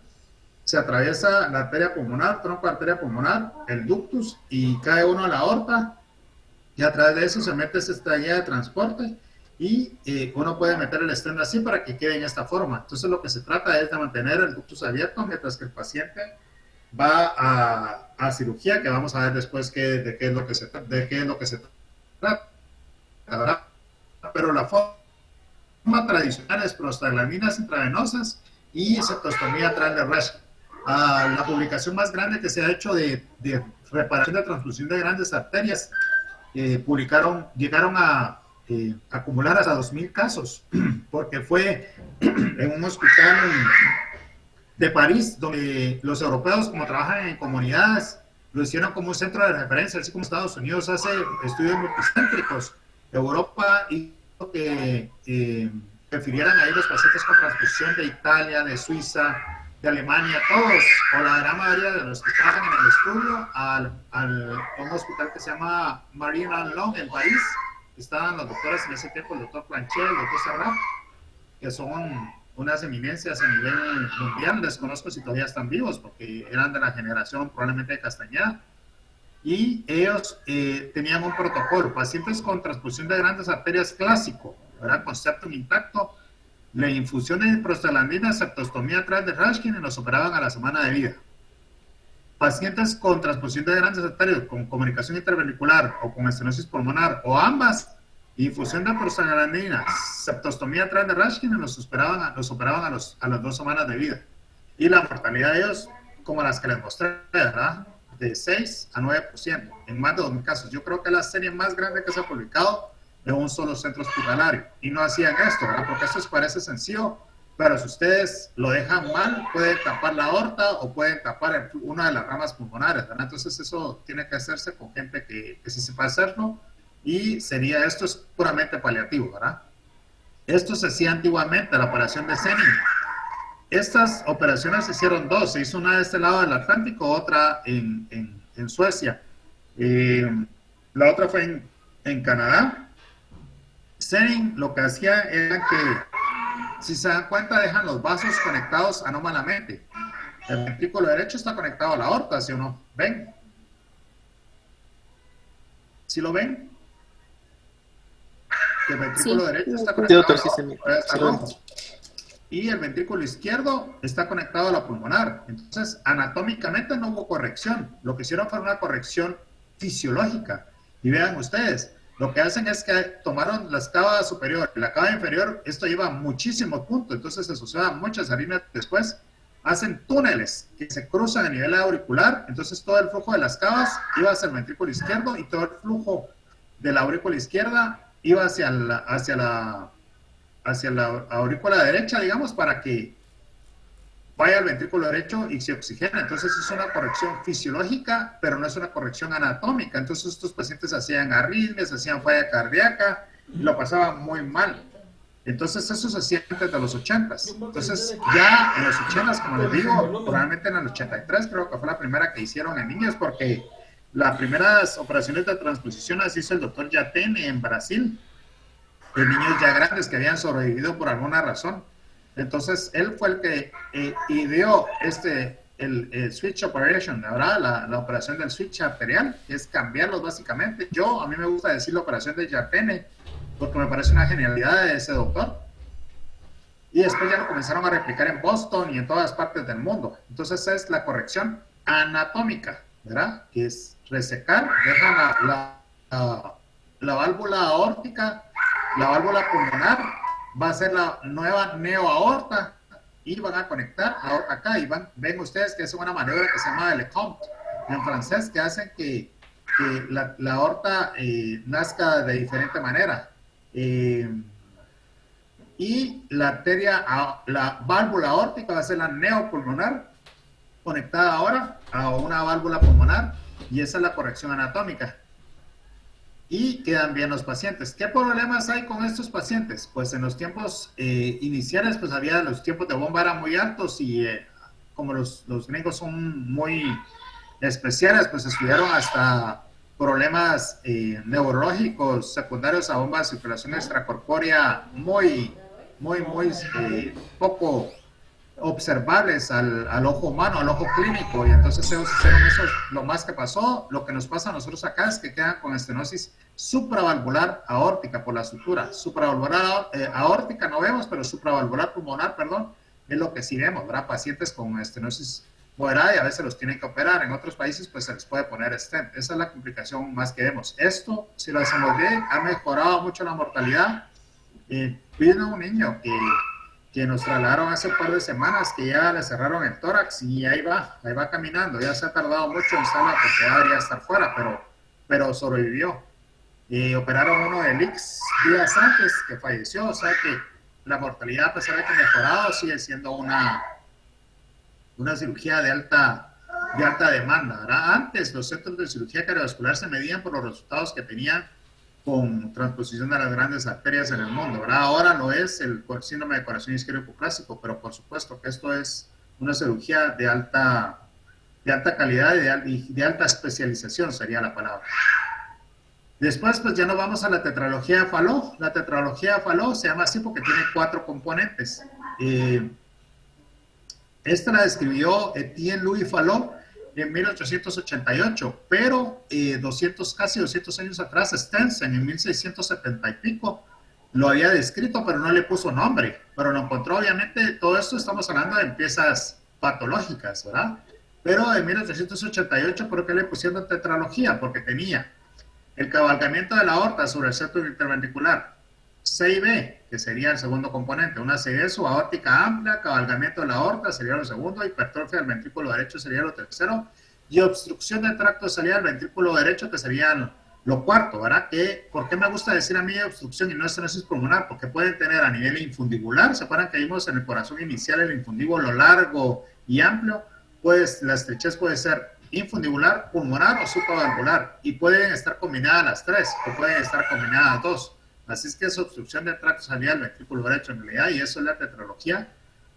se atraviesa la arteria pulmonar, tronco de arteria pulmonar, el ductus, y cae uno a la aorta, y a través de eso se mete esta guía de transporte, y uno puede meter el stent así para que quede en esta forma. Entonces lo que se trata es de mantener el ductus abierto, mientras que el paciente va a cirugía, que vamos a ver después de qué es lo que se trata, ¿verdad? Pero la forma tradicional es prostaglandinas intravenosas y septostomía a través de Rashkin. La publicación más grande que se ha hecho de reparación de transfusión de grandes arterias, llegaron a acumular hasta 2.000 casos, porque fue en un hospital de París, donde los europeos, como trabajan en comunidades, lo hicieron como un centro de referencia, así como Estados Unidos hace estudios multicéntricos. Europa hizo que refirieran ahí los pacientes con transfusión de Italia, de Suiza, de Alemania, todos, o la gran mayoría de los que trabajan en el estudio, a un hospital que se llama Marine Long en París. Estaban los doctores en ese tiempo, el doctor Planchet, el doctor Serrat, que son unas eminencias a nivel mundial. Desconozco si todavía están vivos, porque eran de la generación probablemente de Castañeda. Y ellos tenían un protocolo, pacientes con transfusión de grandes arterias clásico, ¿verdad? Con septum intacto, la infusión de prostaglandina, septostomía atrás de Rashkin y los operaban a la semana de vida. Pacientes con transfusión de grandes arterias, con comunicación interventricular o con estenosis pulmonar o ambas, infusión de prostaglandina, septostomía atrás de Rashkin y los operaban a las 2 semanas de vida. Y la mortalidad de ellos, como las que les mostré, ¿verdad? De 6 a 9%, en más de 2.000 casos. Yo creo que es la serie más grande que se ha publicado de un solo centro hospitalario. Y no hacían esto, ¿verdad? Porque esto parece sencillo, pero si ustedes lo dejan mal, pueden tapar la aorta o pueden tapar una de las ramas pulmonares, ¿verdad? Entonces eso tiene que hacerse con gente que sí sepa hacerlo, y esto es puramente paliativo, ¿verdad? Esto se hacía antiguamente, la operación de Senning. Estas operaciones se hicieron dos, se hizo una de este lado del Atlántico, otra en Suecia. La otra fue en Canadá. Senning lo que hacía era que, si se dan cuenta, dejan los vasos conectados anómalamente. El ventrículo derecho está conectado a la aorta, ¿sí o no? ¿Ven? ¿Sí lo ven? Que el ventrículo derecho está conectado a la aorta. Y el ventrículo izquierdo está conectado a la pulmonar. Entonces, anatómicamente no hubo corrección. Lo que hicieron fue una corrección fisiológica. Y vean ustedes, lo que hacen es que tomaron las cavas superior y la cava inferior. Esto lleva muchísimos puntos, entonces se asocian muchas harinas. Después hacen túneles que se cruzan a nivel auricular. Entonces todo el flujo de las cavas iba hacia el ventrículo izquierdo y todo el flujo de la aurícula izquierda iba hacia la aurícula derecha, digamos, para que vaya al ventrículo derecho y se oxigena. Entonces es una corrección fisiológica, pero no es una corrección anatómica. Entonces estos pacientes hacían arritmias, hacían falla cardíaca y lo pasaban muy mal. Entonces eso se hacía antes de los 80s. Entonces ya en los 80s, como les digo, probablemente en el 83 creo que fue la primera que hicieron en niños, porque las primeras operaciones de transposición las hizo el doctor Yatene en Brasil, de niños ya grandes que habían sobrevivido por alguna razón. Entonces él fue el que ideó el switch operation, ¿verdad? La operación del switch arterial, que es cambiarlos básicamente. A mí me gusta decir la operación de Yatene porque me parece una genialidad de ese doctor. Y después ya lo comenzaron a replicar en Boston y en todas partes del mundo. Entonces es la corrección anatómica, ¿verdad? Que es resecar, dejan la válvula aórtica, la válvula pulmonar, va a ser la nueva neoaorta y van a conectar acá y ven ustedes que es una maniobra que se llama de Lecomte en francés, que hacen que la aorta nazca de diferente manera. Y la válvula aórtica va a ser la neopulmonar, conectada ahora a una válvula pulmonar, y esa es la corrección anatómica. Y quedan bien los pacientes. ¿Qué problemas hay con estos pacientes? Pues en los tiempos iniciales, pues los tiempos de bomba eran muy altos y como los gringos son muy especiales, pues estudiaron hasta problemas neurológicos secundarios a bomba de circulación extracorpórea muy poco observables al ojo humano, al ojo clínico, y entonces ellos hicieron eso. Lo más que pasó, lo que nos pasa a nosotros acá es que quedan con estenosis supravalvular aórtica por la sutura. Supravalvular aórtica no vemos, pero supravalvular pulmonar, perdón, es lo que sí vemos, ¿verdad? Pacientes con estenosis moderada y a veces los tienen que operar. En otros países pues se les puede poner stent. Esa es la complicación más que vemos. Esto, si lo hacemos bien, ha mejorado mucho la mortalidad. Vino un niño que nos trasladaron hace un par de semanas, que ya le cerraron el tórax y ahí va caminando. Ya se ha tardado mucho en sala porque ya debería estar fuera, pero sobrevivió. Operaron uno de Lix días antes, que falleció. O sea que la mortalidad, a pesar de que ha mejorado, sigue siendo una cirugía de alta demanda, ¿verdad? Antes los centros de cirugía cardiovascular se medían por los resultados que tenían con transposición de las grandes arterias en el mundo, ¿verdad? Ahora lo es el síndrome de corazón isquémico clásico, pero por supuesto que esto es una cirugía de alta calidad y de alta especialización sería la palabra. Después, pues ya nos vamos a la tetralogía de Fallot. La tetralogía de Fallot se llama así porque tiene 4 componentes. Esta la describió Etienne Louis Fallot en 1888, pero casi 200 años atrás, Stensen en 1670 y pico lo había descrito, pero no le puso nombre, pero lo encontró. Obviamente todo esto estamos hablando de piezas patológicas, ¿verdad? Pero en 1888, ¿por qué le pusieron tetralogía? Porque tenía el cabalgamiento de la aorta sobre el septo interventricular, C y B, que sería el segundo componente, una CIB subaórtica amplia, cabalgamiento de la aorta sería lo segundo, hipertrofia del ventrículo derecho sería lo tercero, y obstrucción del tracto de salida del ventrículo derecho, que sería lo cuarto, ¿verdad? ¿Por qué me gusta decir a mí obstrucción y no estenosis pulmonar? Porque pueden tener a nivel infundibular, ¿se acuerdan que vimos en el corazón inicial el infundíbulo largo y amplio? Pues la estrechez puede ser infundibular, pulmonar o supravalvular, y pueden estar combinadas las 3 o pueden estar combinadas las 2. Así es que es obstrucción del tracto salida del ventrículo derecho en realidad, y eso es la tetralogía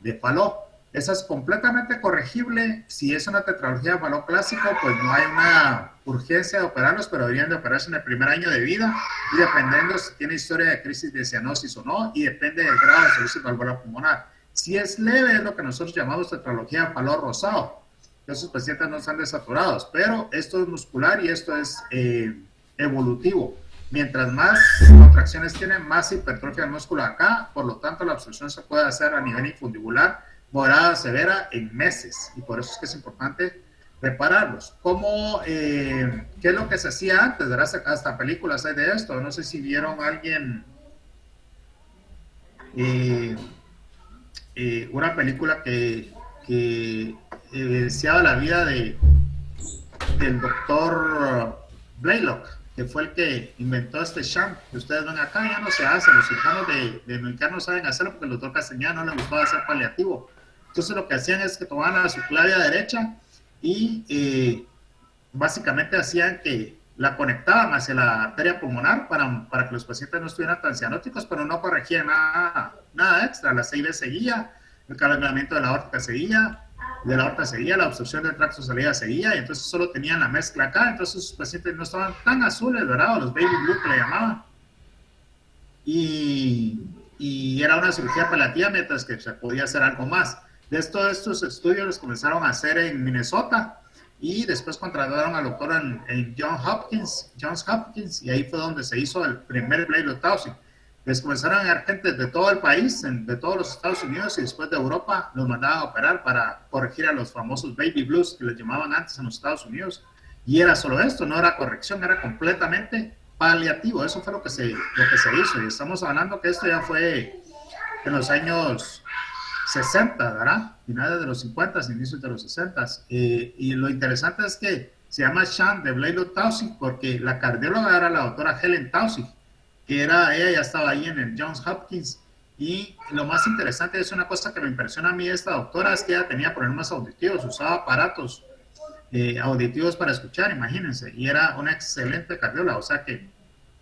de Fallot. Esa es completamente corregible. Si es una tetralogía de Fallot clásico, pues no hay una urgencia de operarlos, pero deberían de operarse en el primer año de vida, y dependiendo si tiene historia de crisis de cianosis o no, y depende del grado de cirrosis valvular pulmonar. Si es leve, es lo que nosotros llamamos tetralogía de Fallot rosado. Esos pacientes no están desaturados, pero esto es muscular y esto es evolutivo. Mientras más contracciones tienen, más hipertrofia del músculo acá, por lo tanto la absorción se puede hacer a nivel infundibular, moderada, severa, en meses, y por eso es que es importante repararlos. ¿Qué es lo que se hacía antes? ¿Verdad? Hasta películas hay de esto, no sé si vieron a alguien una película que evidenciaba la vida del doctor Blaylock, que fue el que inventó este shunt que ustedes ven acá. Ya no se hace, los cirujanos de mexicanos saben hacerlo porque el doctor Castañeda no le gustaba hacer paliativo. Entonces lo que hacían es que tomaban a su clavia derecha y básicamente hacían que la conectaban hacia la arteria pulmonar para que los pacientes no estuvieran tan cianóticos, pero no corregían nada extra. La CIB seguía, el calentamiento de la aorta seguía, la obstrucción del tracto de salida seguía, y entonces solo tenían la mezcla acá. Entonces los pacientes no estaban tan azules, ¿verdad? O los baby blue que le llamaban. Y era una cirugía paliativa, mientras que se podía hacer algo más. Estos estudios los comenzaron a hacer en Minnesota, y después contrataron al doctor en Johns Hopkins, y ahí fue donde se hizo el primer Blaylock Taussig. Les comenzaron a llegar gente de todo el país, de todos los Estados Unidos, y después de Europa los mandaban a operar para corregir a los famosos baby blues que les llamaban antes en los Estados Unidos. Y era solo esto, no era corrección, era completamente paliativo. Eso fue lo que se hizo, y estamos hablando que esto ya fue en los años 60, ¿verdad? Finales de los 50, inicios de los 60. Y lo interesante es que se llama shunt de Blaylock Taussig porque la cardióloga era la doctora Helen Taussig, que ella ya estaba ahí en el Johns Hopkins. Y lo más interesante, es una cosa que me impresiona a mí de esta doctora, es que ella tenía problemas auditivos, usaba aparatos auditivos para escuchar, imagínense, y era una excelente cardióloga, o sea que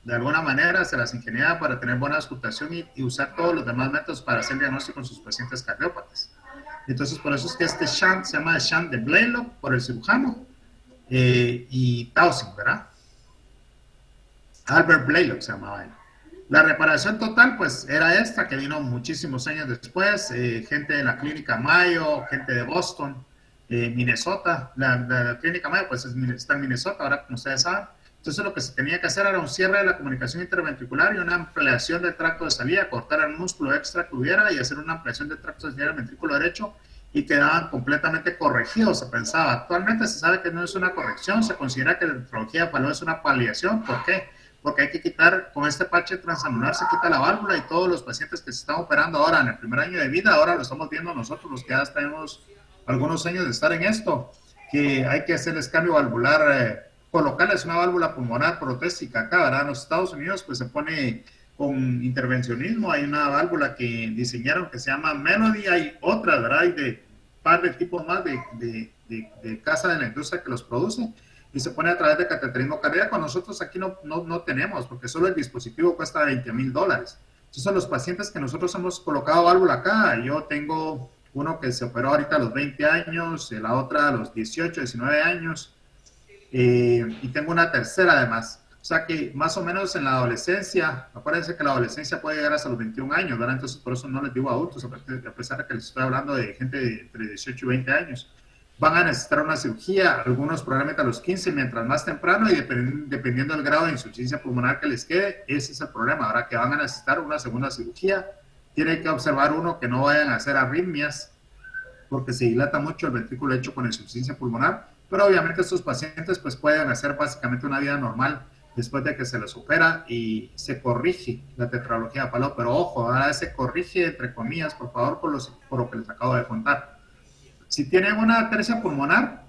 de alguna manera se las ingeniaba para tener buena auscultación y usar todos los demás métodos para hacer diagnóstico en sus pacientes cardiópatas. Entonces por eso es que este shunt se llama el shunt de Blaylock por el cirujano, y Taussig, ¿verdad? Albert Blaylock se llamaba él. La reparación total pues era esta, que vino muchísimos años después, gente de la clínica Mayo, gente de Boston, Minnesota. La clínica Mayo pues está en Minnesota, ahora como ustedes saben. Entonces lo que se tenía que hacer era un cierre de la comunicación interventricular y una ampliación del tracto de salida, cortar el músculo extra que hubiera y hacer una ampliación del tracto de salida del ventrículo derecho, y quedaban completamente corregidos, se pensaba. Actualmente se sabe que no es una corrección, se considera que la tetralogía de Fallot es una paliación. ¿Por qué? Porque hay que quitar, con este parche transanular se quita la válvula, y todos los pacientes que se están operando ahora en el primer año de vida, ahora lo estamos viendo nosotros, los que ya tenemos algunos años de estar en esto, que hay que hacerles cambio valvular, colocarles una válvula pulmonar protésica acá, ¿verdad? En los Estados Unidos pues se pone con intervencionismo, hay una válvula que diseñaron que se llama Melody, hay otra, ¿verdad? Hay de par de tipos más de casa de la industria que los produce, y se pone a través de cateterismo cardíaco. Nosotros aquí no tenemos, porque solo el dispositivo cuesta $20,000. Entonces los pacientes que nosotros hemos colocado válvula acá, yo tengo uno que se operó ahorita a los 20 años, la otra a los 18, 19 años, y tengo una tercera además. O sea que más o menos en la adolescencia, acuérdense que la adolescencia puede llegar hasta los 21 años, ¿verdad? Entonces por eso no les digo adultos, a pesar de que les estoy hablando de gente de entre 18 y 20 años. Van a necesitar una cirugía, algunos probablemente a los 15, mientras más temprano, y dependiendo del grado de insuficiencia pulmonar que les quede, ese es el problema. Ahora que van a necesitar una segunda cirugía, tiene que observar uno que no vayan a hacer arritmias, porque se dilata mucho el ventrículo derecho con insuficiencia pulmonar, pero obviamente estos pacientes pues pueden hacer básicamente una vida normal después de que se les opera y se corrige la tetralogía de Fallot, pero ojo, ahora se corrige entre comillas, por favor, por lo que les acabo de contar. Si tienen una atresia pulmonar,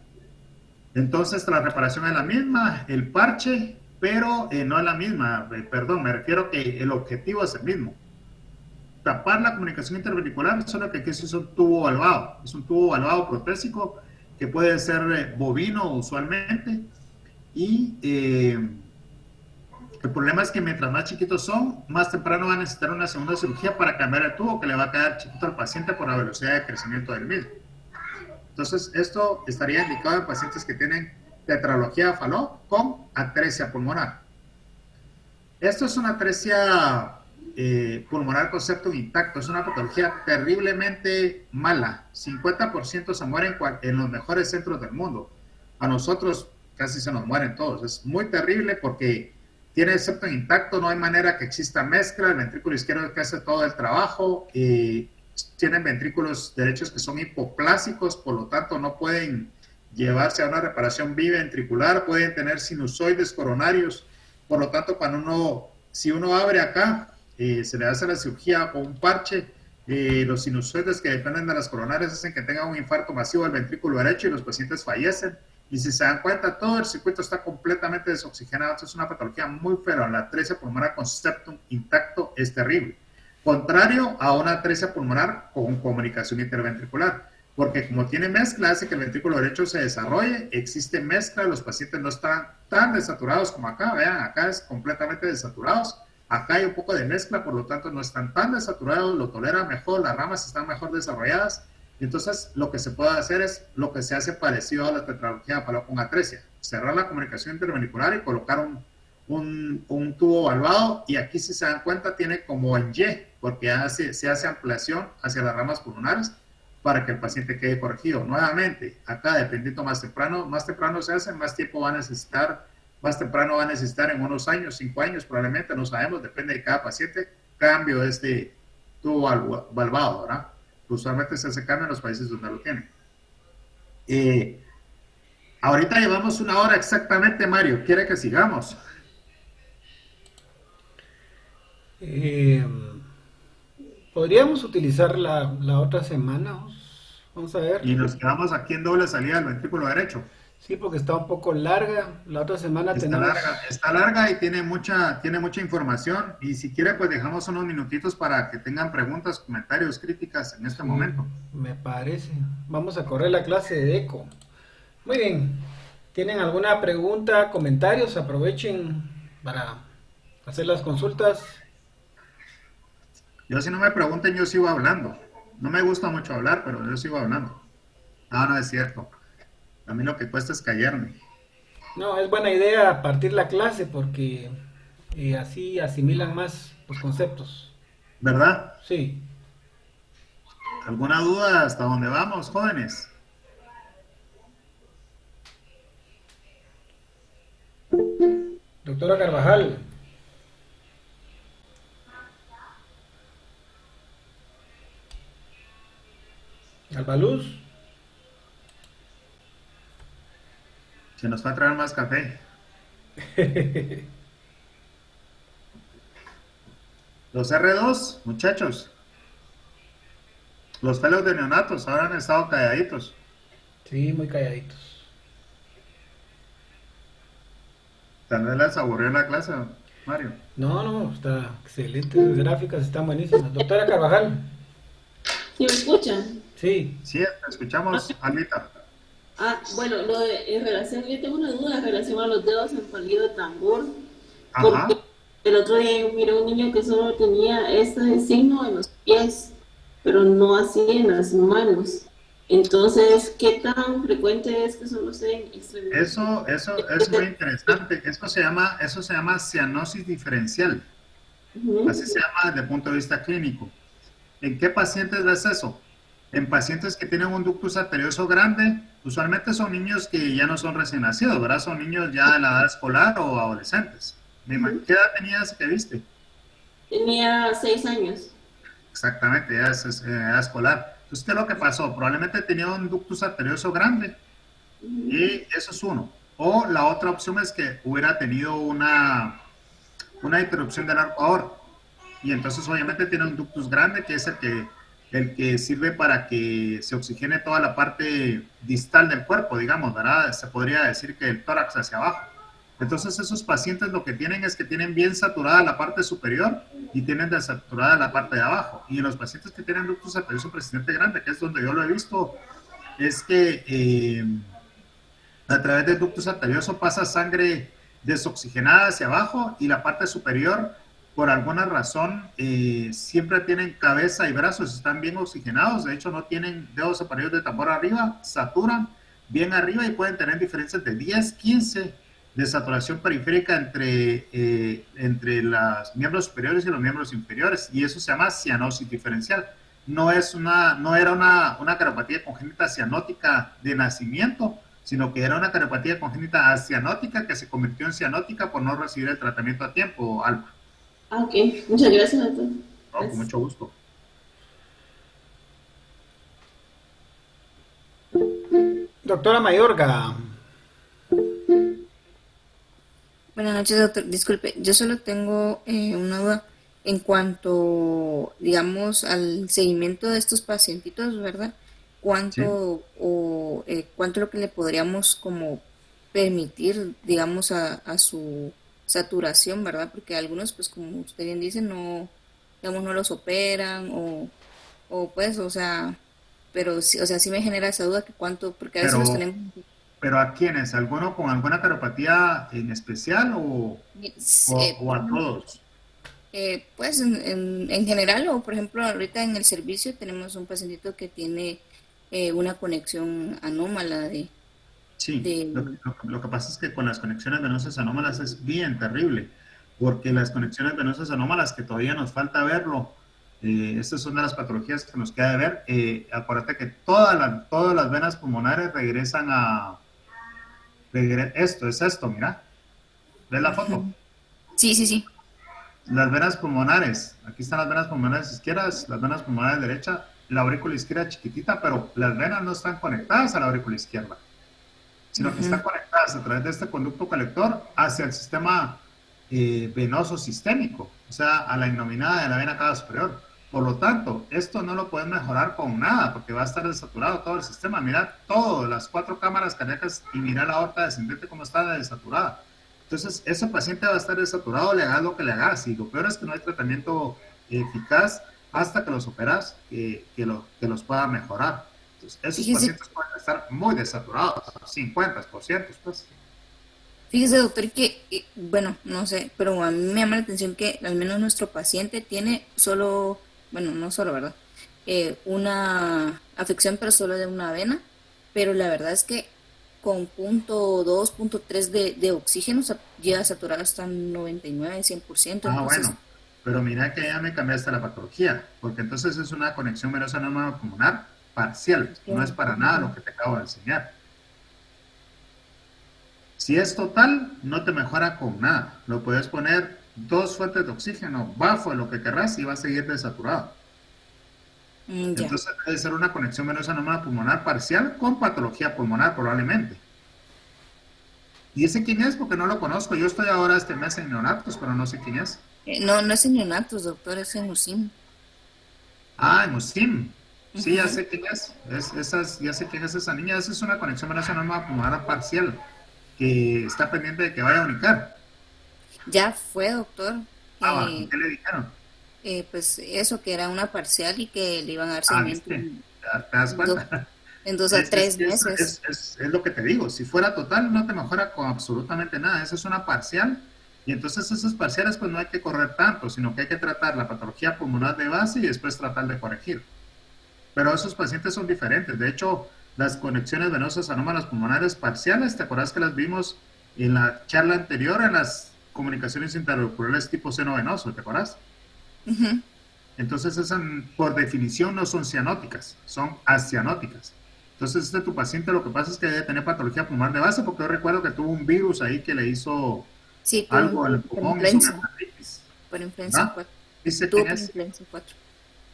entonces la reparación es la misma, el parche, pero no es la misma, perdón, me refiero que el objetivo es el mismo. Tapar la comunicación interventricular, solo que aquí es un tubo valvado, es un tubo valvado protésico que puede ser bovino usualmente, y el problema es que mientras más chiquitos son, más temprano van a necesitar una segunda cirugía para cambiar el tubo que le va a quedar chiquito al paciente por la velocidad de crecimiento del mismo. Entonces, esto estaría indicado en pacientes que tienen tetralogía de Fallot con atresia pulmonar. Esto es una atresia pulmonar con septum intacto, es una patología terriblemente mala. 50% se mueren en los mejores centros del mundo. A nosotros casi se nos mueren todos. Es muy terrible porque tiene el septum intacto, no hay manera que exista mezcla, el ventrículo izquierdo es el que hace todo el trabajo, tienen ventrículos derechos que son hipoplásicos, por lo tanto no pueden llevarse a una reparación biventricular, pueden tener sinusoides coronarios, por lo tanto si uno abre acá, se le hace la cirugía o un parche, los sinusoides que dependen de las coronarias hacen que tenga un infarto masivo del ventrículo derecho y los pacientes fallecen, y si se dan cuenta todo el circuito está completamente desoxigenado. Esto es una patología muy fea, la atresia pulmonar con septum intacto es terrible. Contrario a una atresia pulmonar con comunicación interventricular, porque como tiene mezcla, hace que el ventrículo derecho se desarrolle, existe mezcla, los pacientes no están tan desaturados como acá, vean, acá es completamente desaturados, acá hay un poco de mezcla, por lo tanto no están tan desaturados, lo toleran mejor, las ramas están mejor desarrolladas, entonces lo que se puede hacer es lo que se hace parecido a la tetralogía de Fallot con atresia, cerrar la comunicación interventricular y colocar un tubo valvado, y aquí si se dan cuenta tiene como en Y, porque se hace ampliación hacia las ramas pulmonares para que el paciente quede corregido. Nuevamente, acá dependiendo más temprano se hace, más tiempo va a necesitar, más temprano va a necesitar en unos años, 5 años probablemente, no sabemos, depende de cada paciente, cambio de este tubo valvado, ¿verdad? Usualmente se hace cambio en los países donde lo tienen. Ahorita llevamos 1 hora exactamente, Mario, ¿quiere que sigamos? Podríamos utilizar la otra semana, vamos a ver. Y nos quedamos aquí en doble salida del ventrículo derecho. Sí, porque está un poco larga. La otra semana Está larga y tiene mucha información. Y si quiere, pues dejamos unos minutitos para que tengan preguntas, comentarios, críticas en este momento. Me parece. Vamos a correr la clase de eco. Muy bien. ¿Tienen alguna pregunta, comentarios? Aprovechen para hacer las consultas. Yo, si no me pregunten, yo sigo hablando. No me gusta mucho hablar, pero yo sigo hablando. No es cierto. A mí lo que cuesta es callarme. No, es buena idea partir la clase porque así asimilan más los conceptos. ¿Verdad? Sí. ¿Alguna duda hasta dónde vamos, jóvenes? Doctora Carvajal. Albaluz. Se nos va a traer más café. Los R2, muchachos. Los fellows de neonatos ahora han estado calladitos. Sí, muy calladitos. Tal vez les aburrió la clase, Mario. No, está excelente. Las gráficas están buenísimas. Doctora Carvajal. ¿Sí me escuchan? Sí. Sí, te escuchamos, Alita. Bueno, en relación, yo tengo una duda en relación a los dedos en palillo de tambor. Ajá. Porque el otro día yo miré a un niño que solo tenía este signo en los pies, pero no así en las manos. Entonces, ¿qué tan frecuente es que solo se den extremidades? Eso es muy interesante. Eso se llama cianosis diferencial. Ujú. Así se llama desde el punto de vista clínico. ¿En qué pacientes ves eso? En pacientes que tienen un ductus arterioso grande, usualmente son niños que ya no son recién nacidos, ¿verdad? Son niños ya en la edad escolar o adolescentes. ¿Qué edad tenías que viste? Tenía 6 años. Exactamente, ya es edad escolar. Entonces, ¿qué es lo que pasó? Probablemente tenía un ductus arterioso grande y eso es uno. O la otra opción es que hubiera tenido una interrupción del arco aorta. Y entonces obviamente tiene un ductus grande que es el que sirve para que se oxigene toda la parte distal del cuerpo, digamos, ¿verdad? Se podría decir que el tórax hacia abajo. Entonces esos pacientes lo que tienen es que tienen bien saturada la parte superior y tienen desaturada la parte de abajo. Y en los pacientes que tienen ductus arterioso persistente grande, que es donde yo lo he visto, es que a través del ductus arterioso pasa sangre desoxigenada hacia abajo y la parte superior, por alguna razón, siempre tienen cabeza y brazos, están bien oxigenados, de hecho no tienen dedos superiores de tambor arriba, saturan bien arriba y pueden tener diferencias de 10, 15 de saturación periférica entre los miembros superiores y los miembros inferiores, y eso se llama cianosis diferencial. No era una cardiopatia congénita cianótica de nacimiento, sino que era una cardiopatia congénita acianótica que se convirtió en cianótica por no recibir el tratamiento a tiempo, Alba. Ah, ok. Muchas gracias, doctor. No, con mucho gusto. Doctora Mayorga. Buenas noches, doctor. Disculpe, yo solo tengo una duda en cuanto, digamos, al seguimiento de estos pacientitos, ¿verdad? Sí. ¿Cuánto es lo que le podríamos como permitir, digamos, a su saturación, ¿verdad? Porque algunos, pues como usted bien dice, no, digamos, no los operan o pues, o sea, pero sí, o sea, sí me genera esa duda que cuánto, porque a veces los Pero, tenemos. pero ¿a quiénes? ¿Alguno con alguna cardiopatia en especial o a todos? Pues en general, o por ejemplo, ahorita en el servicio tenemos un pacientito que tiene una conexión anómala Sí, de lo que pasa es que con las conexiones venosas anómalas es bien terrible, porque las conexiones venosas anómalas, que todavía nos falta verlo, estas son de las patologías que nos queda de ver. Acuérdate que todas las venas pulmonares regresan esto es esto, mira, ¿ves la foto? Ujú. Sí, sí, sí. Las venas pulmonares, aquí están las venas pulmonares izquierdas, las venas pulmonares derecha, la aurícula izquierda chiquitita, pero las venas no están conectadas a la aurícula izquierda, sino que están Ujú. conectadas a través de este conducto colector hacia el sistema venoso sistémico, o sea, a la innominada de la vena cava superior. Por lo tanto, esto no lo pueden mejorar con nada, porque va a estar desaturado todo el sistema. Mira todas las 4 cámaras cardíacas y mira la aorta descendente cómo está desaturada. Entonces, ese paciente va a estar desaturado, le hagas lo que le hagas, y lo peor es que no hay tratamiento eficaz hasta que los operas, que los pueda mejorar. Entonces, esos Fíjese, pacientes pueden estar muy desaturados, 50%, pues. fíjese, doctor, que, bueno, no sé, pero a mí me llama la atención que al menos nuestro paciente tiene solo, bueno, no solo, ¿verdad? Una afección, pero solo de una vena, pero la verdad es que con punto 2 punto 3 de oxígeno llega a saturar hasta 99, 100%, Ah, entonces, bueno, pero mira que ya me cambiaste la patología, porque entonces es una conexión venosa anómala pulmonar parcial, no es para nada lo que te acabo de enseñar. Si es total, no te mejora con nada. Lo puedes poner 2 fuentes de oxígeno, bafo, lo que querrás y va a seguir desaturado. ya. Entonces debe ser una conexión venosa anómala pulmonar parcial con patología pulmonar probablemente. ¿Y ese quién es? Porque no lo conozco. Yo estoy ahora este mes en neonatos, pero no sé quién es. No, no es en neonatos, doctor, es en USIM. Ah, en USIM. Sí, ya Ujú. sé quién es. Ya sé quién es esa niña. Esa es una conexión venosa anómala pulmonar parcial que está pendiente de que vaya a unicar. Ya fue, doctor. Ah, va, ¿y Eh, qué le dijeron? pues eso, que era una parcial y que le iban a dar Ah, seguimiento ¿viste? Ya te das dos- cuenta. en 2 a 3 meses. Es lo que te digo. Si fuera total, no te mejora con absolutamente nada. Esa es una parcial. Y entonces esas parciales, pues no hay que correr tanto, sino que hay que tratar la patología pulmonar de base y después tratar de corregir. pero esos pacientes son diferentes. De hecho, las conexiones venosas anómalas pulmonares parciales, ¿te acuerdas que las vimos en la charla anterior en las comunicaciones interauriculares tipo seno venoso? ¿Te acuerdas? Ujú. Entonces, esas por definición no son cianóticas, son acianóticas. Entonces, tu paciente lo que pasa es que debe tener patología pulmonar de base, porque yo recuerdo que tuvo un virus ahí que le hizo Sí, algo en el por pulmón, hizo influenza, una hepatitis, por influenza ¿verdad? 4. Dice Tuvo quién por es. influenza 4.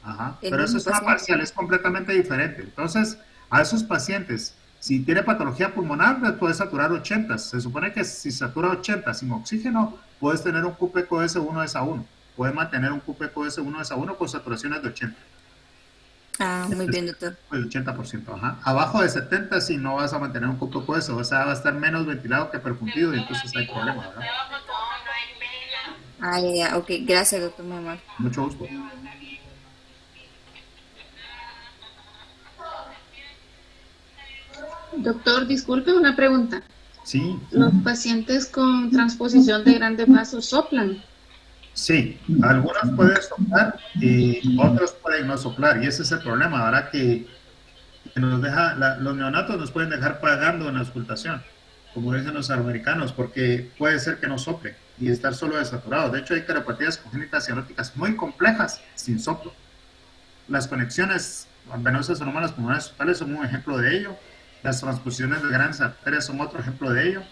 Ajá, El pero eso mismo es una paciente. parcial, es completamente diferente. Entonces, a esos pacientes, si tiene patología pulmonar, les puede saturar 80. Se supone que si satura 80 sin oxígeno, puedes tener un QPCOS1 esa 1. Puedes mantener un QPCOS1 esa 1 con saturaciones de 80. Ah, muy bien, doctor. El 80%, ajá. Abajo de 70, si no vas a mantener un QPCOS, o sea, va a estar menos ventilado que perfundido y entonces hay problema, ¿verdad? Ah, ya, ok. Gracias, doctor, muy amable. Mucho gusto. Doctor, disculpe una pregunta. Sí, Los pacientes con transposición de grandes vasos soplan. sí, algunos pueden soplar y otros pueden no soplar, y ese es el problema, ¿verdad? Que nos deja, los neonatos nos pueden dejar pagando en la auscultación, como dicen los americanos, porque puede ser que no sople y estar solo desaturado. De hecho, hay cardiopatías congénitas cianóticas muy complejas sin soplo. Las conexiones venosas anómalas pulmonares totales son un ejemplo de ello. Las transfusiones de grandes arterias son otro ejemplo de ello.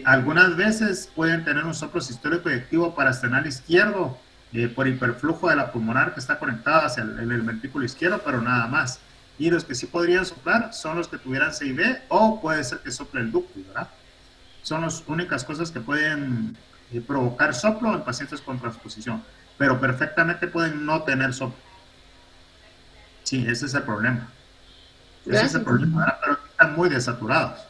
Algunas veces pueden tener un soplo sistólico y activo parasternal izquierdo por hiperflujo de la pulmonar que está conectada hacia el ventrículo izquierdo, pero nada más. Y los que sí podrían soplar son los que tuvieran CIB o puede ser que sople el ductus, ¿verdad? Son las únicas cosas que pueden provocar soplo en pacientes con transposición, pero perfectamente pueden no tener soplo. Sí, ese es el problema. Ese es el Gracias. problema, ¿verdad? Pero están muy desaturados.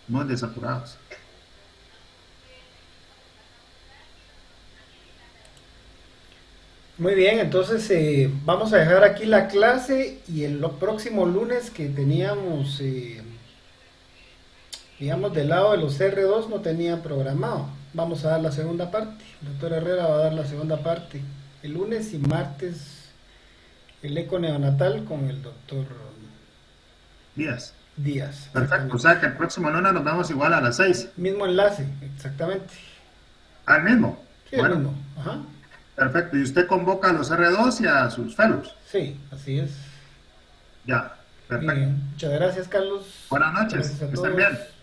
Muy desaturados. Muy bien, entonces vamos a dejar aquí la clase y el próximo lunes que teníamos, digamos, del lado de los R2 no tenía programado. Vamos a dar la segunda parte. El doctor Herrera va a dar la segunda parte. El lunes y martes el eco neonatal con el doctor Díaz. Díaz. Perfecto. O sea que el próximo lunes nos vemos igual a las 6. Mismo enlace, exactamente. Al mismo. Sí, el Bueno, mismo. Ajá. perfecto. Y usted convoca a los R2 y a sus fellows. Sí, así es. Ya. Perfecto. Bien. Muchas gracias, Carlos. Buenas noches. Gracias a Que estén todos. bien.